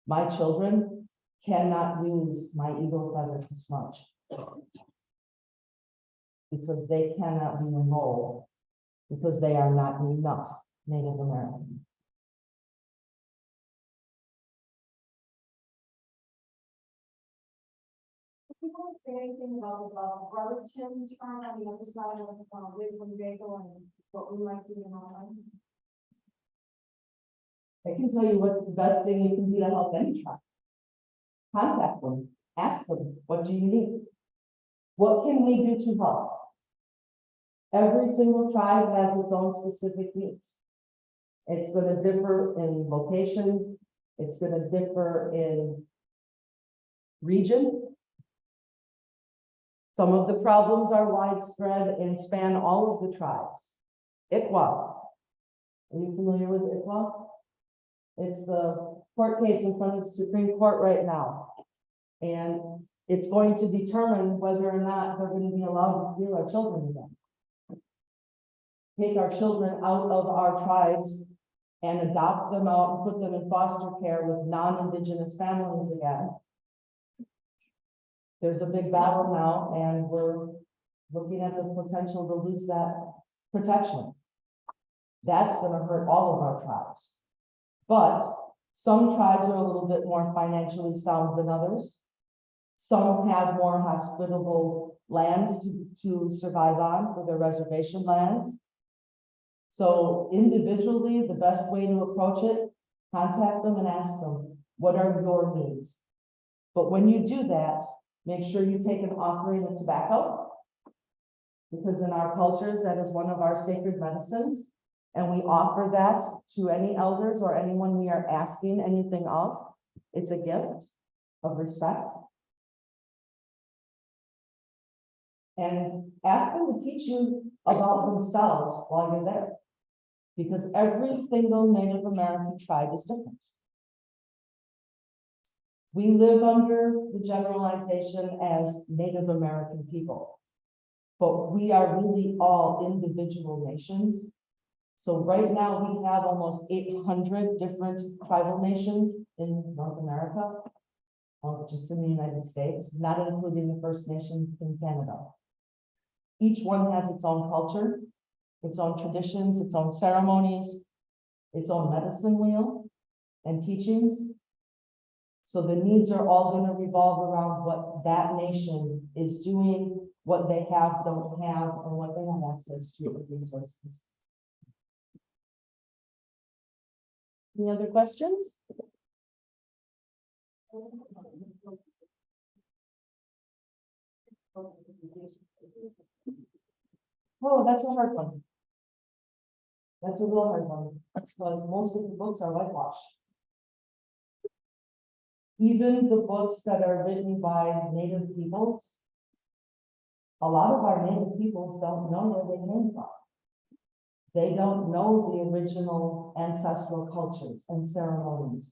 My children cannot use my eagle feather to smudge because they cannot be enrolled because they are not enough Native American. Can you guys say anything about Brotherton turn on the other side of Waverly Bagel and what we might do in our life? I can tell you what the best thing you can do to help any tribe. Contact them, ask them, what do you need? What can we do to help? Every single tribe has its own specific needs. It's going to differ in location. It's going to differ in region. Some of the problems are widespread and span all of the tribes. ICWA. Are you familiar with ICWA? It's the court case in front of the Supreme Court right now. And it's going to determine whether or not they're going to be allowed to steal our children again. Take our children out of our tribes and adopt them out and put them in foster care with non-Indigenous families again. There's a big battle now, and we're looking at the potential to lose that protection. That's going to hurt all of our tribes. But some tribes are a little bit more financially sound than others. Some have more hospitable lands to survive on for their reservation lands. So individually, the best way to approach it, contact them and ask them, what are your needs? But when you do that, make sure you take an offering of tobacco, because in our cultures, that is one of our sacred medicines. And we offer that to any elders or anyone we are asking anything of. It's a gift of respect. And ask them to teach you about themselves while you're there. Because every single Native American tribe is different. We live under the generalization as Native American people, but we are really all individual nations. So right now we have almost 800 different tribal nations in North America, just in the United States, not including the First Nations in Canada. Each one has its own culture, its own traditions, its own ceremonies, its own medicine wheel and teachings. So the needs are all going to revolve around what that nation is doing, what they have, don't have, and what they have access to with resources. Any other questions? Oh, that's a hard one. That's a real hard one. That's because most of the books are whitewashed. even the books that are written by Native peoples, a lot of our Native peoples don't know where they came from. They don't know the original ancestral cultures and ceremonies,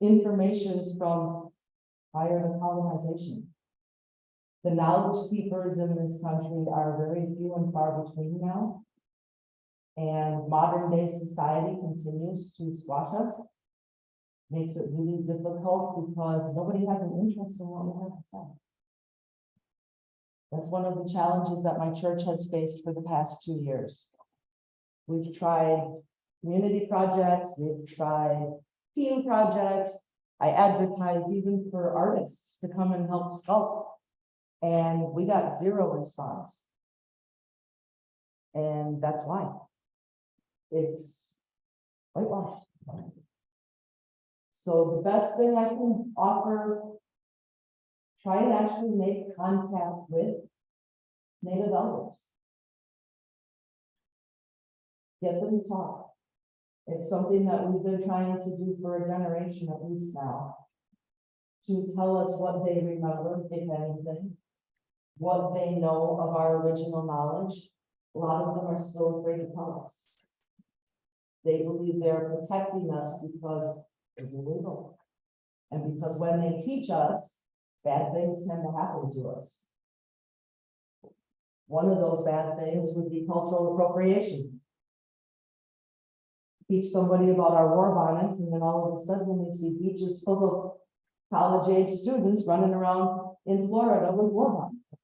informations from prior to colonization. The knowledge keepers in this country are very few and far between now. And modern day society continues to squash us. Makes it really difficult because nobody has an interest in what we have to say. That's one of the challenges that my church has faced for the past 2 years. We've tried community projects, we've tried team projects. I advertised even for artists to come and help sculpt. And we got 0 response. And that's why. It's whitewash. So the best thing I can offer, try and actually make contact with Native elders. Get them to talk. It's something that we've been trying to do for a generation at least now. To tell us what they remember, if anything, what they know of our original knowledge. A lot of them are still afraid to tell us. They believe they're protecting us because it's illegal. And because when they teach us, bad things tend to happen to us. One of those bad things would be cultural appropriation. Teach somebody about our war bonnets, and then all of a sudden we see beaches full of college-age students running around in Florida with war bonnets.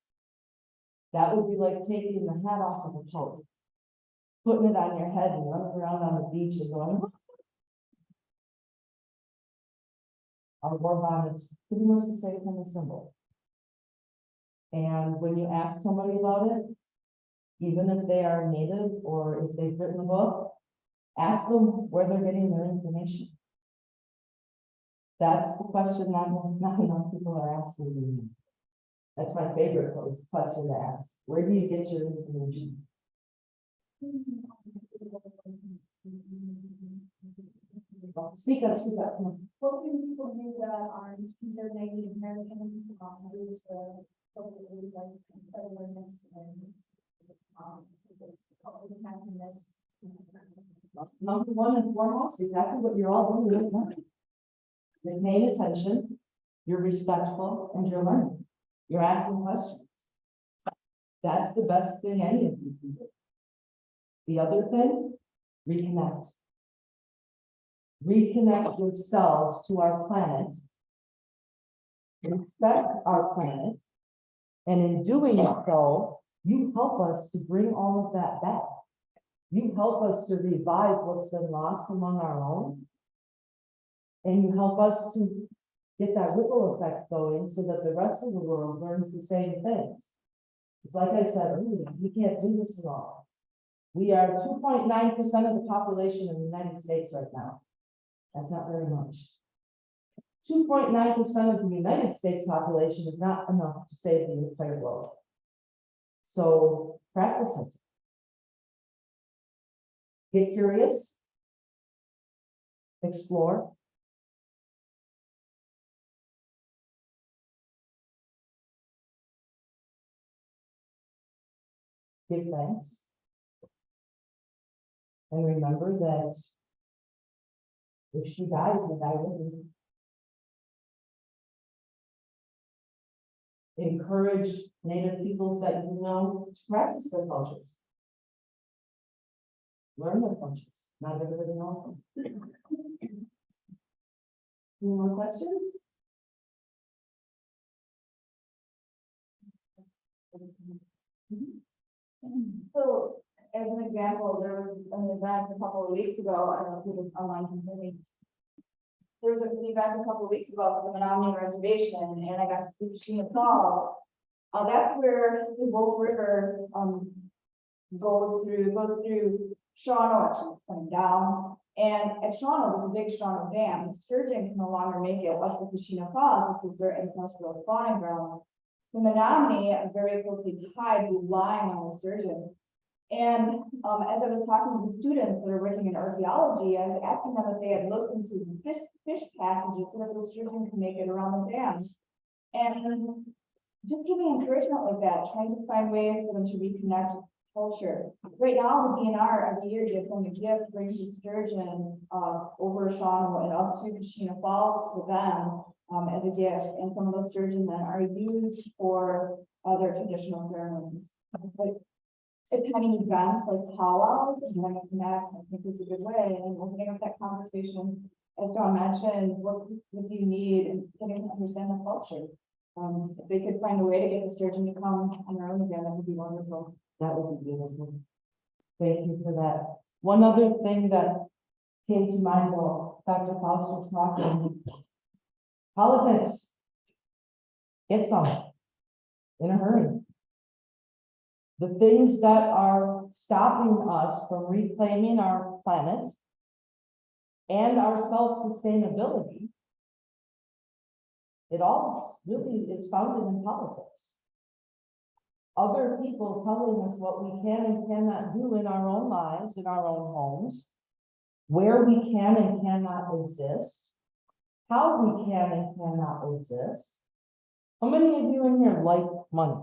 That would be like taking the hat off of a pope, putting it on your head and running around on the beach and going, our war bonnets pretty much the same kind of symbol. And when you ask somebody about it, even if they are Native or if they've written a book, ask them where they're getting their information. That's the question not enough people are asking me. That's my favorite question to ask. Where do you get your information? Speak up, come on. What can people do that aren't considered Native American, use the awareness and happiness? Number one and foremost, exactly what you're all doing right now. You're paying attention, you're respectful, and you're learning. You're asking questions. That's the best thing any of you can do. The other thing, reconnect. Reconnect yourselves to our planet. Respect our planet. And in doing so, you help us to bring all of that back. You help us to revive what's been lost among our own. And you help us to get that ripple effect going so that the rest of the world learns the same things. It's like I said earlier, we can't do this alone. We are 2.9% of the population in the United States right now. That's not very much. 2.9% of the United States population is not enough to save the entire world. So practice it. Get curious. Explore. Give thanks. And remember that if she dies, we die with her. Encourage Native peoples that you know to practice their cultures. Learn their cultures. Not everybody knows them. Any more questions? So, as an example, there was an event a couple of weeks ago, I don't know if it was online community. There was an event a couple of weeks ago for the Menominee Reservation, and I got to see Sheena Falls. That's where the Wolf River, goes through Shawano, actually, it's coming down. And at Shawano, there's a big Shawano Dam. The sturgeon can no longer make it up to Sheena Falls because they're ancestral spawning grounds. The Menominee are very closely tied, relying on the sturgeon. And as I was talking to the students that are working in archaeology, I was asking them if they had looked into the fish passages so that the sturgeon can make it around the dam. And just giving encouragement like that, trying to find ways for them to reconnect with culture. Right now, the DNR every year gives them a gift, brings the sturgeon over Shawnee and up to Kashina Falls to them as a gift. And some of those sturgeon then are used for other traditional ceremonies. But attending events like powwows and when I connect, I think is a good way. And opening up that conversation, as Dawn mentioned, what do you need and getting to understand the culture. If they could find a way to get the sturgeon to come on their own again, that would be wonderful. That would be beautiful. Thank you for that. One other thing that came to mind while Dr. Faust was talking. Politics. Get some. In a hurry. The things that are stopping us from reclaiming our planet and our self-sustainability, it all really is founded in politics. Other people telling us what we can and cannot do in our own lives, in our own homes, where we can and cannot exist, how we can and cannot exist. How many of you in here like money?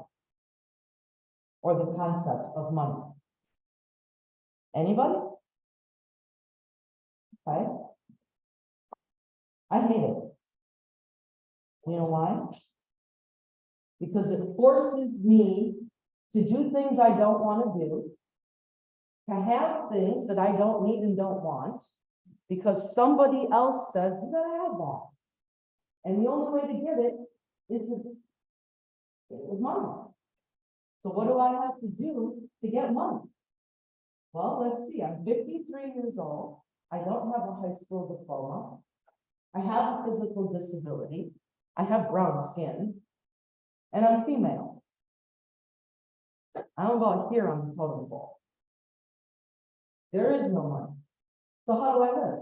Or the concept of money? Anybody? Okay. I hate it. You know why? Because it forces me to do things I don't want to do, to have things that I don't need and don't want, because somebody else says you gotta have that. And the only way to get it is with money. So what do I have to do to get money? Well, let's see, I'm 53 years old. I don't have a high school diploma. I have a physical disability. I have brown skin. And I'm female. I'm about here on the totem pole. There is no money. So how do I live?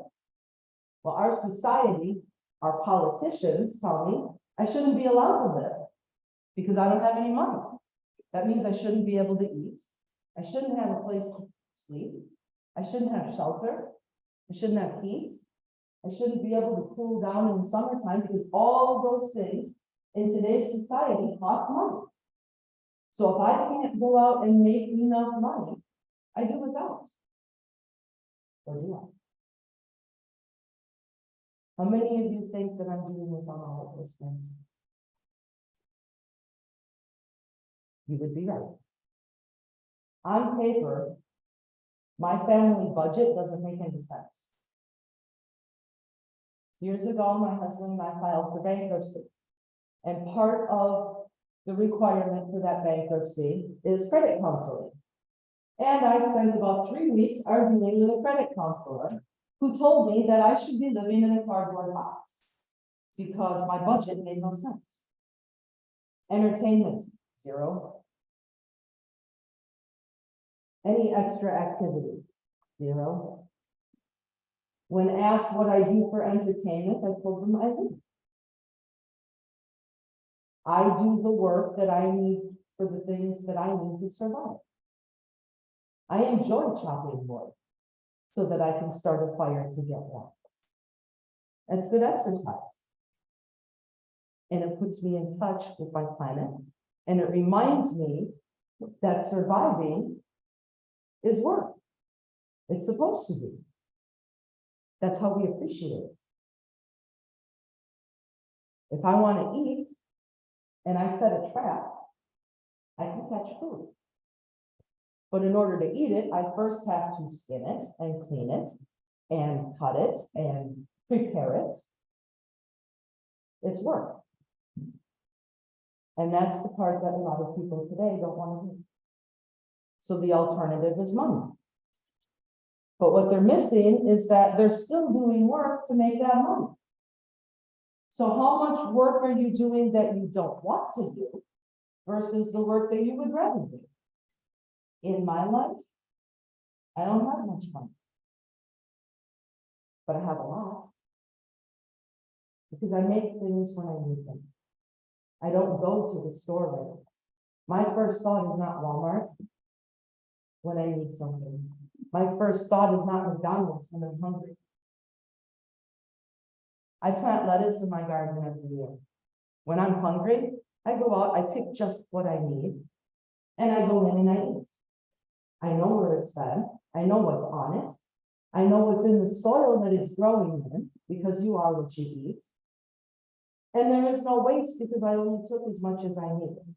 Well, our society, our politicians tell me I shouldn't be allowed to live because I don't have any money. That means I shouldn't be able to eat. I shouldn't have a place to sleep. I shouldn't have shelter. I shouldn't have heat. I shouldn't be able to cool down in the summertime because all of those things in today's society cost money. So if I can't go out and make enough money, I do without. Or do I? How many of you think that I'm doing without all of those things? You would be right. On paper, my family budget doesn't make any sense. Years ago, my husband and I filed for bankruptcy. And part of the requirement for that bankruptcy is credit counseling. And I spent about 3 weeks arguing with a credit counselor who told me that I should be living in a cardboard box because my budget made no sense. Entertainment, zero. Any extra activity, zero. When asked what I do for entertainment, I told them I do. I do the work that I need for the things that I need to survive. I enjoy chopping wood so that I can start a fire to get warm. It's good exercise. And it puts me in touch with my planet. And it reminds me that surviving is work. It's supposed to be. That's how we appreciate it. If I want to eat and I set a trap, I can catch food. But in order to eat it, I first have to skin it and clean it and cut it and prepare it. It's work. And that's the part that a lot of people today don't want to do. So the alternative is money. But what they're missing is that they're still doing work to make that money. So how much work are you doing that you don't want to do versus the work that you would rather do? In my life, I don't have much money, but I have a lot because I make things when I need them. I don't go to the store with it. My first thought is not Walmart. when I need something. My first thought is not McDonald's when I'm hungry. I plant lettuce in my garden every year. When I'm hungry, I go out, I pick just what I need, and I go in and I eat. I know where it's been, I know what's on it, I know what's in the soil that it's growing in, because you are what you eat. And there is no waste because I only took as much as I needed.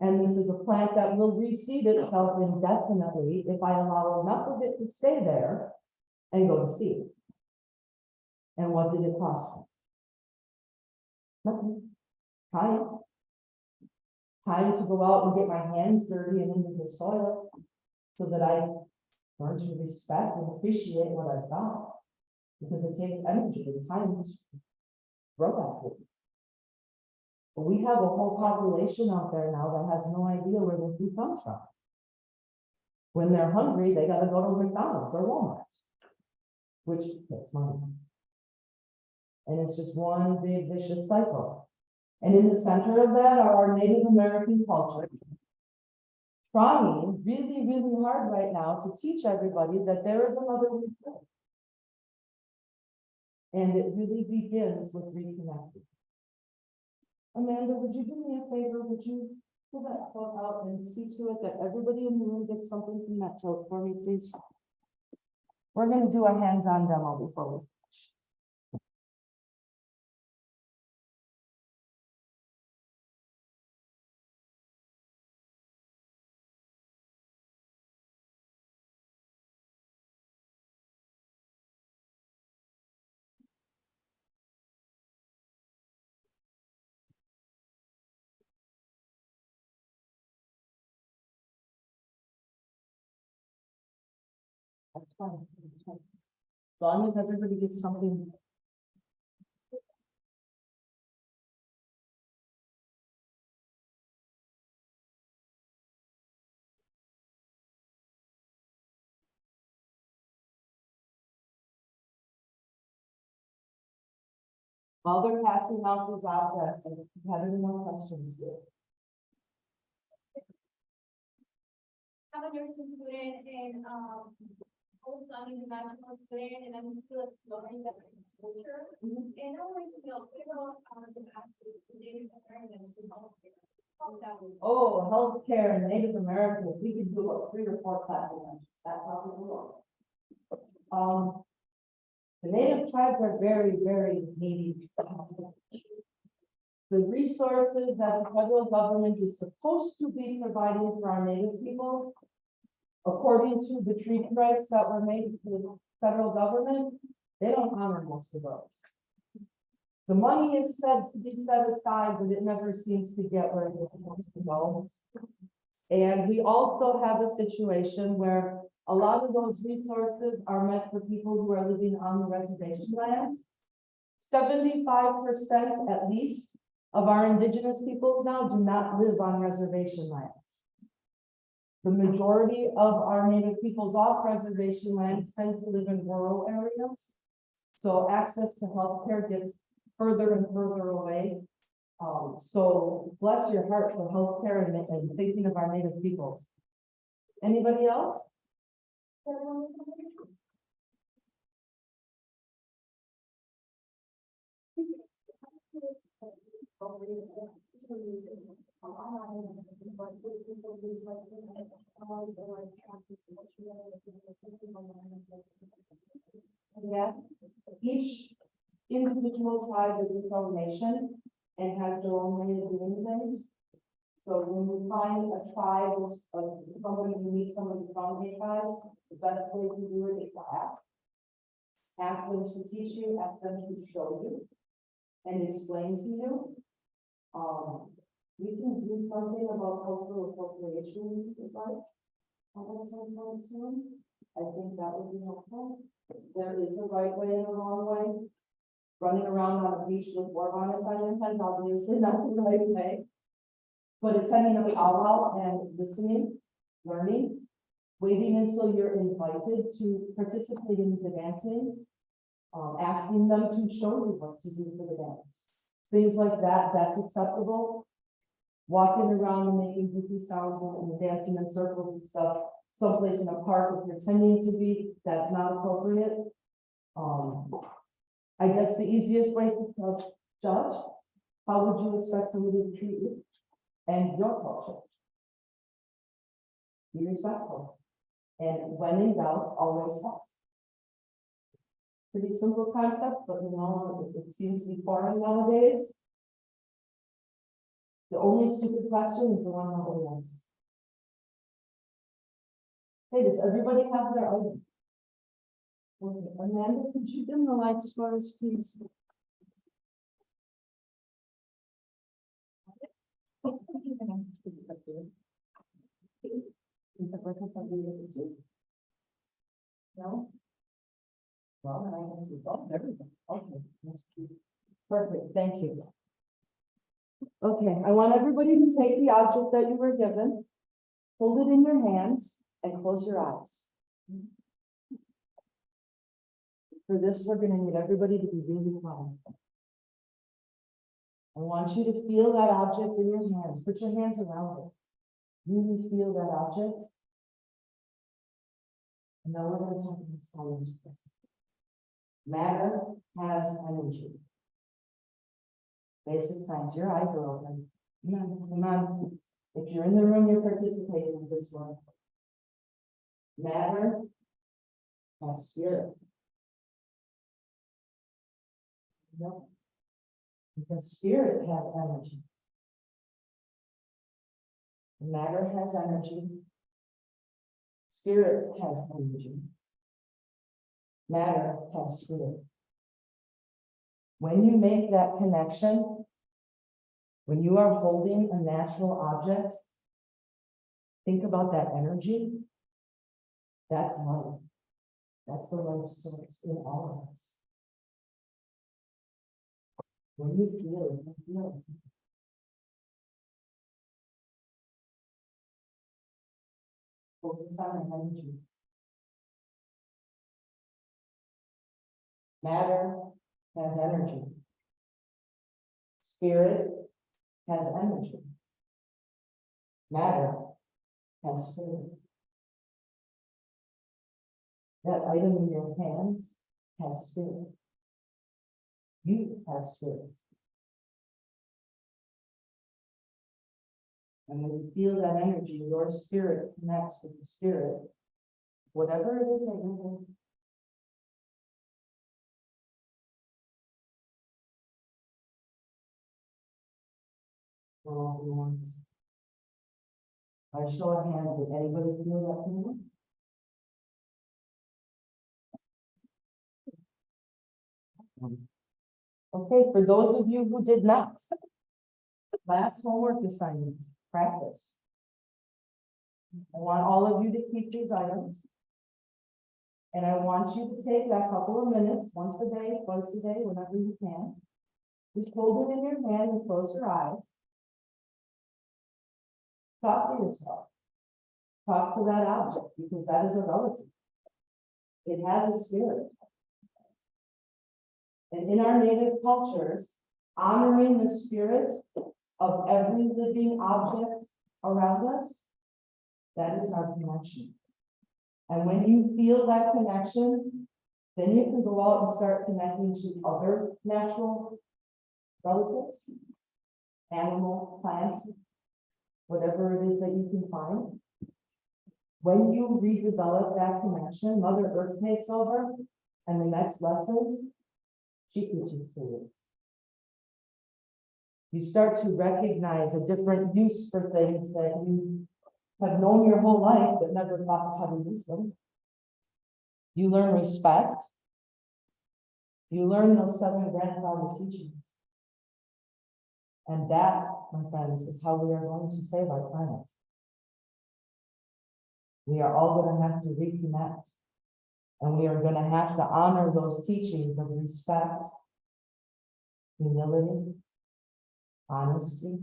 And this is a plant that will reseed itself indefinitely if I allow enough of it to stay there and go to seed. And what did it cost me? Nothing. Time. Time to go out and get my hands dirty and into the soil so that I learn to respect and appreciate what I've got. Because it takes energy and time to grow that food. But we have a whole population out there now that has no idea where their food comes from. When they're hungry, they gotta go to McDonald's or Walmart, which takes money. And it's just one big vicious cycle. And in the center of that are our Native American culture, trying really, really hard right now to teach everybody that there is another way to live. And it really begins with reconnecting. Amanda, would you do me a favor? Would you pull that tote out and see to it that everybody in the room gets something from that tote for me, please? We're going to do a hands-on demo before we finish. That's fine. That's fine. As long as everybody gets something. While they're passing out these objects, if you have any more questions here. I'm a nursing student and, also I'm an international student and I'm still exploring that culture. And I wanted to know, what about, the access to Native Americans to healthcare? How that would- Oh, healthcare and Native Americans, we could do about 3 or 4 classes. That's how we will. The Native tribes are very, very needy. The resources that the federal government is supposed to be providing for our Native people, according to the treaty rights that were made to the federal government, they don't honor most of those. The money is said to be set aside, but it never seems to get where it's supposed to go. And we also have a situation where a lot of those resources are meant for people who are living on the reservation lands. 75% at least of our indigenous peoples now do not live on reservation lands. The majority of our Native peoples off reservation lands tend to live in rural areas. So access to healthcare gets further and further away. So bless your heart for healthcare and thinking of our Native peoples. Anybody else? Yeah, each individual tribe is its own nation and has their own way of doing things. So when we find a tribe of somebody, you meet somebody from a tribe, the best way to do it is to ask. Ask them to teach you, ask them to show you and explain to you. We can do something about cultural appropriation if you'd like. At some point soon. I think that would be helpful. There is a right way and a wrong way. Running around on a beach with war bonnets on your head, obviously not the right way. But attending a powwow and listening, learning, waiting until you're invited to participate in the dancing, asking them to show you what to do for the dance. Things like that, that's acceptable. walking around and making goofy sounds and dancing in circles and stuff, someplace in a park or pretending to be, that's not appropriate. I guess the easiest way to judge, how would you expect somebody to treat you and your culture? Be respectful. And when in doubt, always ask. Pretty simple concept, but you know, it seems to be foreign nowadays. The only stupid question is the one nobody answers. Hey, does everybody have their own? Okay, Amanda, could you dim the lights for us, please? No? Well, then I guess we got everything. Okay, that's cute. Perfect, thank you. Okay, I want everybody to take the object that you were given, hold it in your hands, and close your eyes. For this, we're gonna need everybody to be really calm. I want you to feel that object in your hands. Put your hands around it. Really feel that object. And now we're going to talk about science for this. Matter has energy. Basic science. Your eyes are open. Come on, come on. If you're in the room, you're participating in this one. Matter has spirit. No. Because spirit has energy. Matter has energy. Spirit has energy. Matter has spirit. When you make that connection, when you are holding a natural object, think about that energy. That's life. That's the life source in all of us. When you feel it, you feel it. Focus on energy. Matter has energy. Spirit has energy. Matter has spirit. That item in your hands has spirit. You have spirit. And when you feel that energy, your spirit connects with the spirit, whatever it is that you're doing. All at once. By show of hands, did anybody feel that feeling? Okay, for those of you who did not, last homework assignment, practice. I want all of you to keep these items. And I want you to take that couple of minutes, once a day, twice a day, whenever you can. Just hold it in your hand and close your eyes. Talk to yourself. Talk to that object, because that is a relative. It has a spirit. And in our native cultures, honoring the spirit of every living object around us, that is our connection. And when you feel that connection, then you can go out and start connecting to other natural relatives, animal, plant, whatever it is that you can find. When you redevelop that connection, Mother Earth takes over, and the next lessons, she teaches you. You start to recognize a different use for things that you have known your whole life, but never thought how to use them. You learn respect. You learn those 7 grandfather teachings. And that, my friends, is how we are going to save our planet. We are all going to have to reconnect. And we are going to have to honor those teachings of respect, humility, honesty.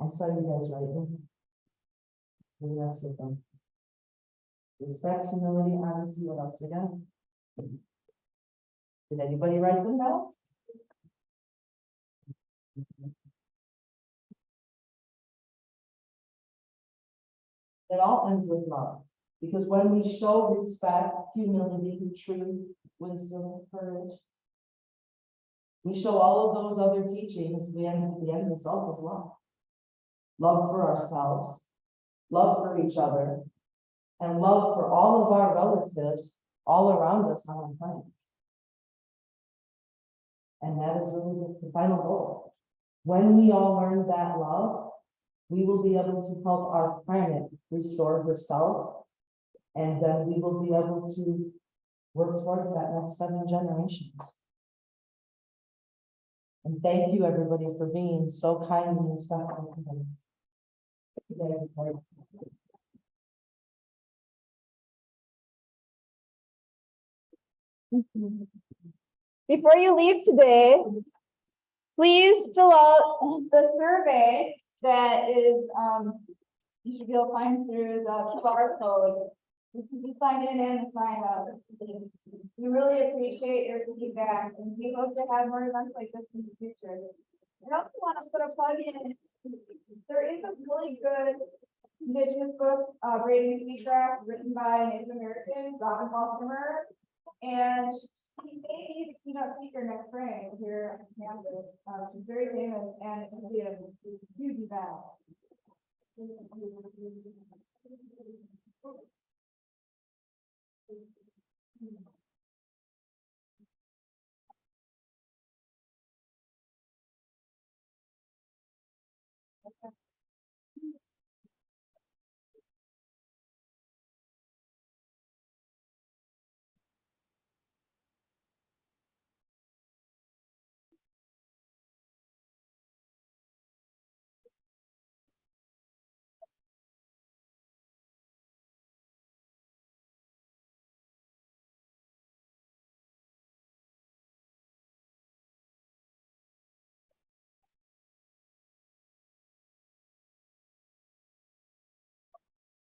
I saw you guys write them. The rest of them. Respect, humility, honesty. What else we got? Did anybody write them down? It all ends with love. Because when we show respect, humility, truth, wisdom, courage, we show all of those other teachings, the end result is love. Love for ourselves, love for each other, and love for all of our relatives all around us on our planet. And that is really the final goal. When we all learn that love, we will be able to help our planet restore herself. And then we will be able to work towards that next 7 generations. And thank you, everybody, for being so kind and respectful today. Before you leave today, please fill out the survey that is, you should be able to find through the QR code. This is the sign in and sign up. We really appreciate your feedback, and we hope to have more events like this in the future. I also want to put a plug in. There is a really good Indigenous book, Braiding Sweet Grass, written by Native American Robin Baltimore, and he may be the keynote speaker next spring here on campus. She's very famous, and it will be a huge event.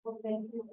Well, thank you.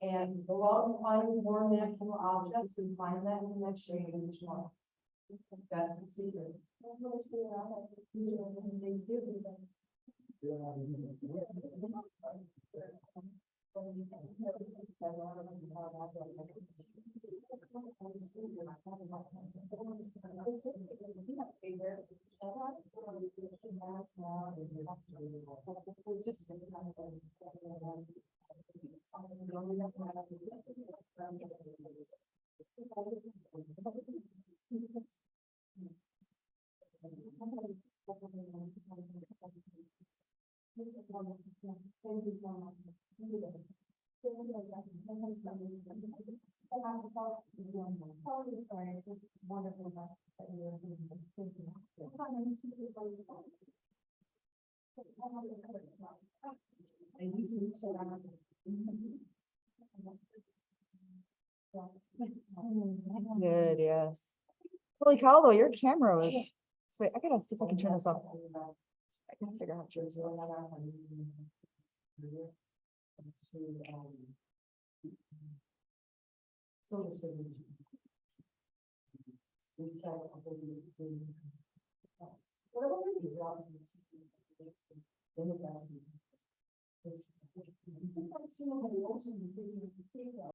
And go out and find more natural objects and find that in the next shade in each one. That's the secret. Did, yes. Holy cow, though, your camera was, wait, I gotta see if I can turn this off. I can figure out how to turn this off.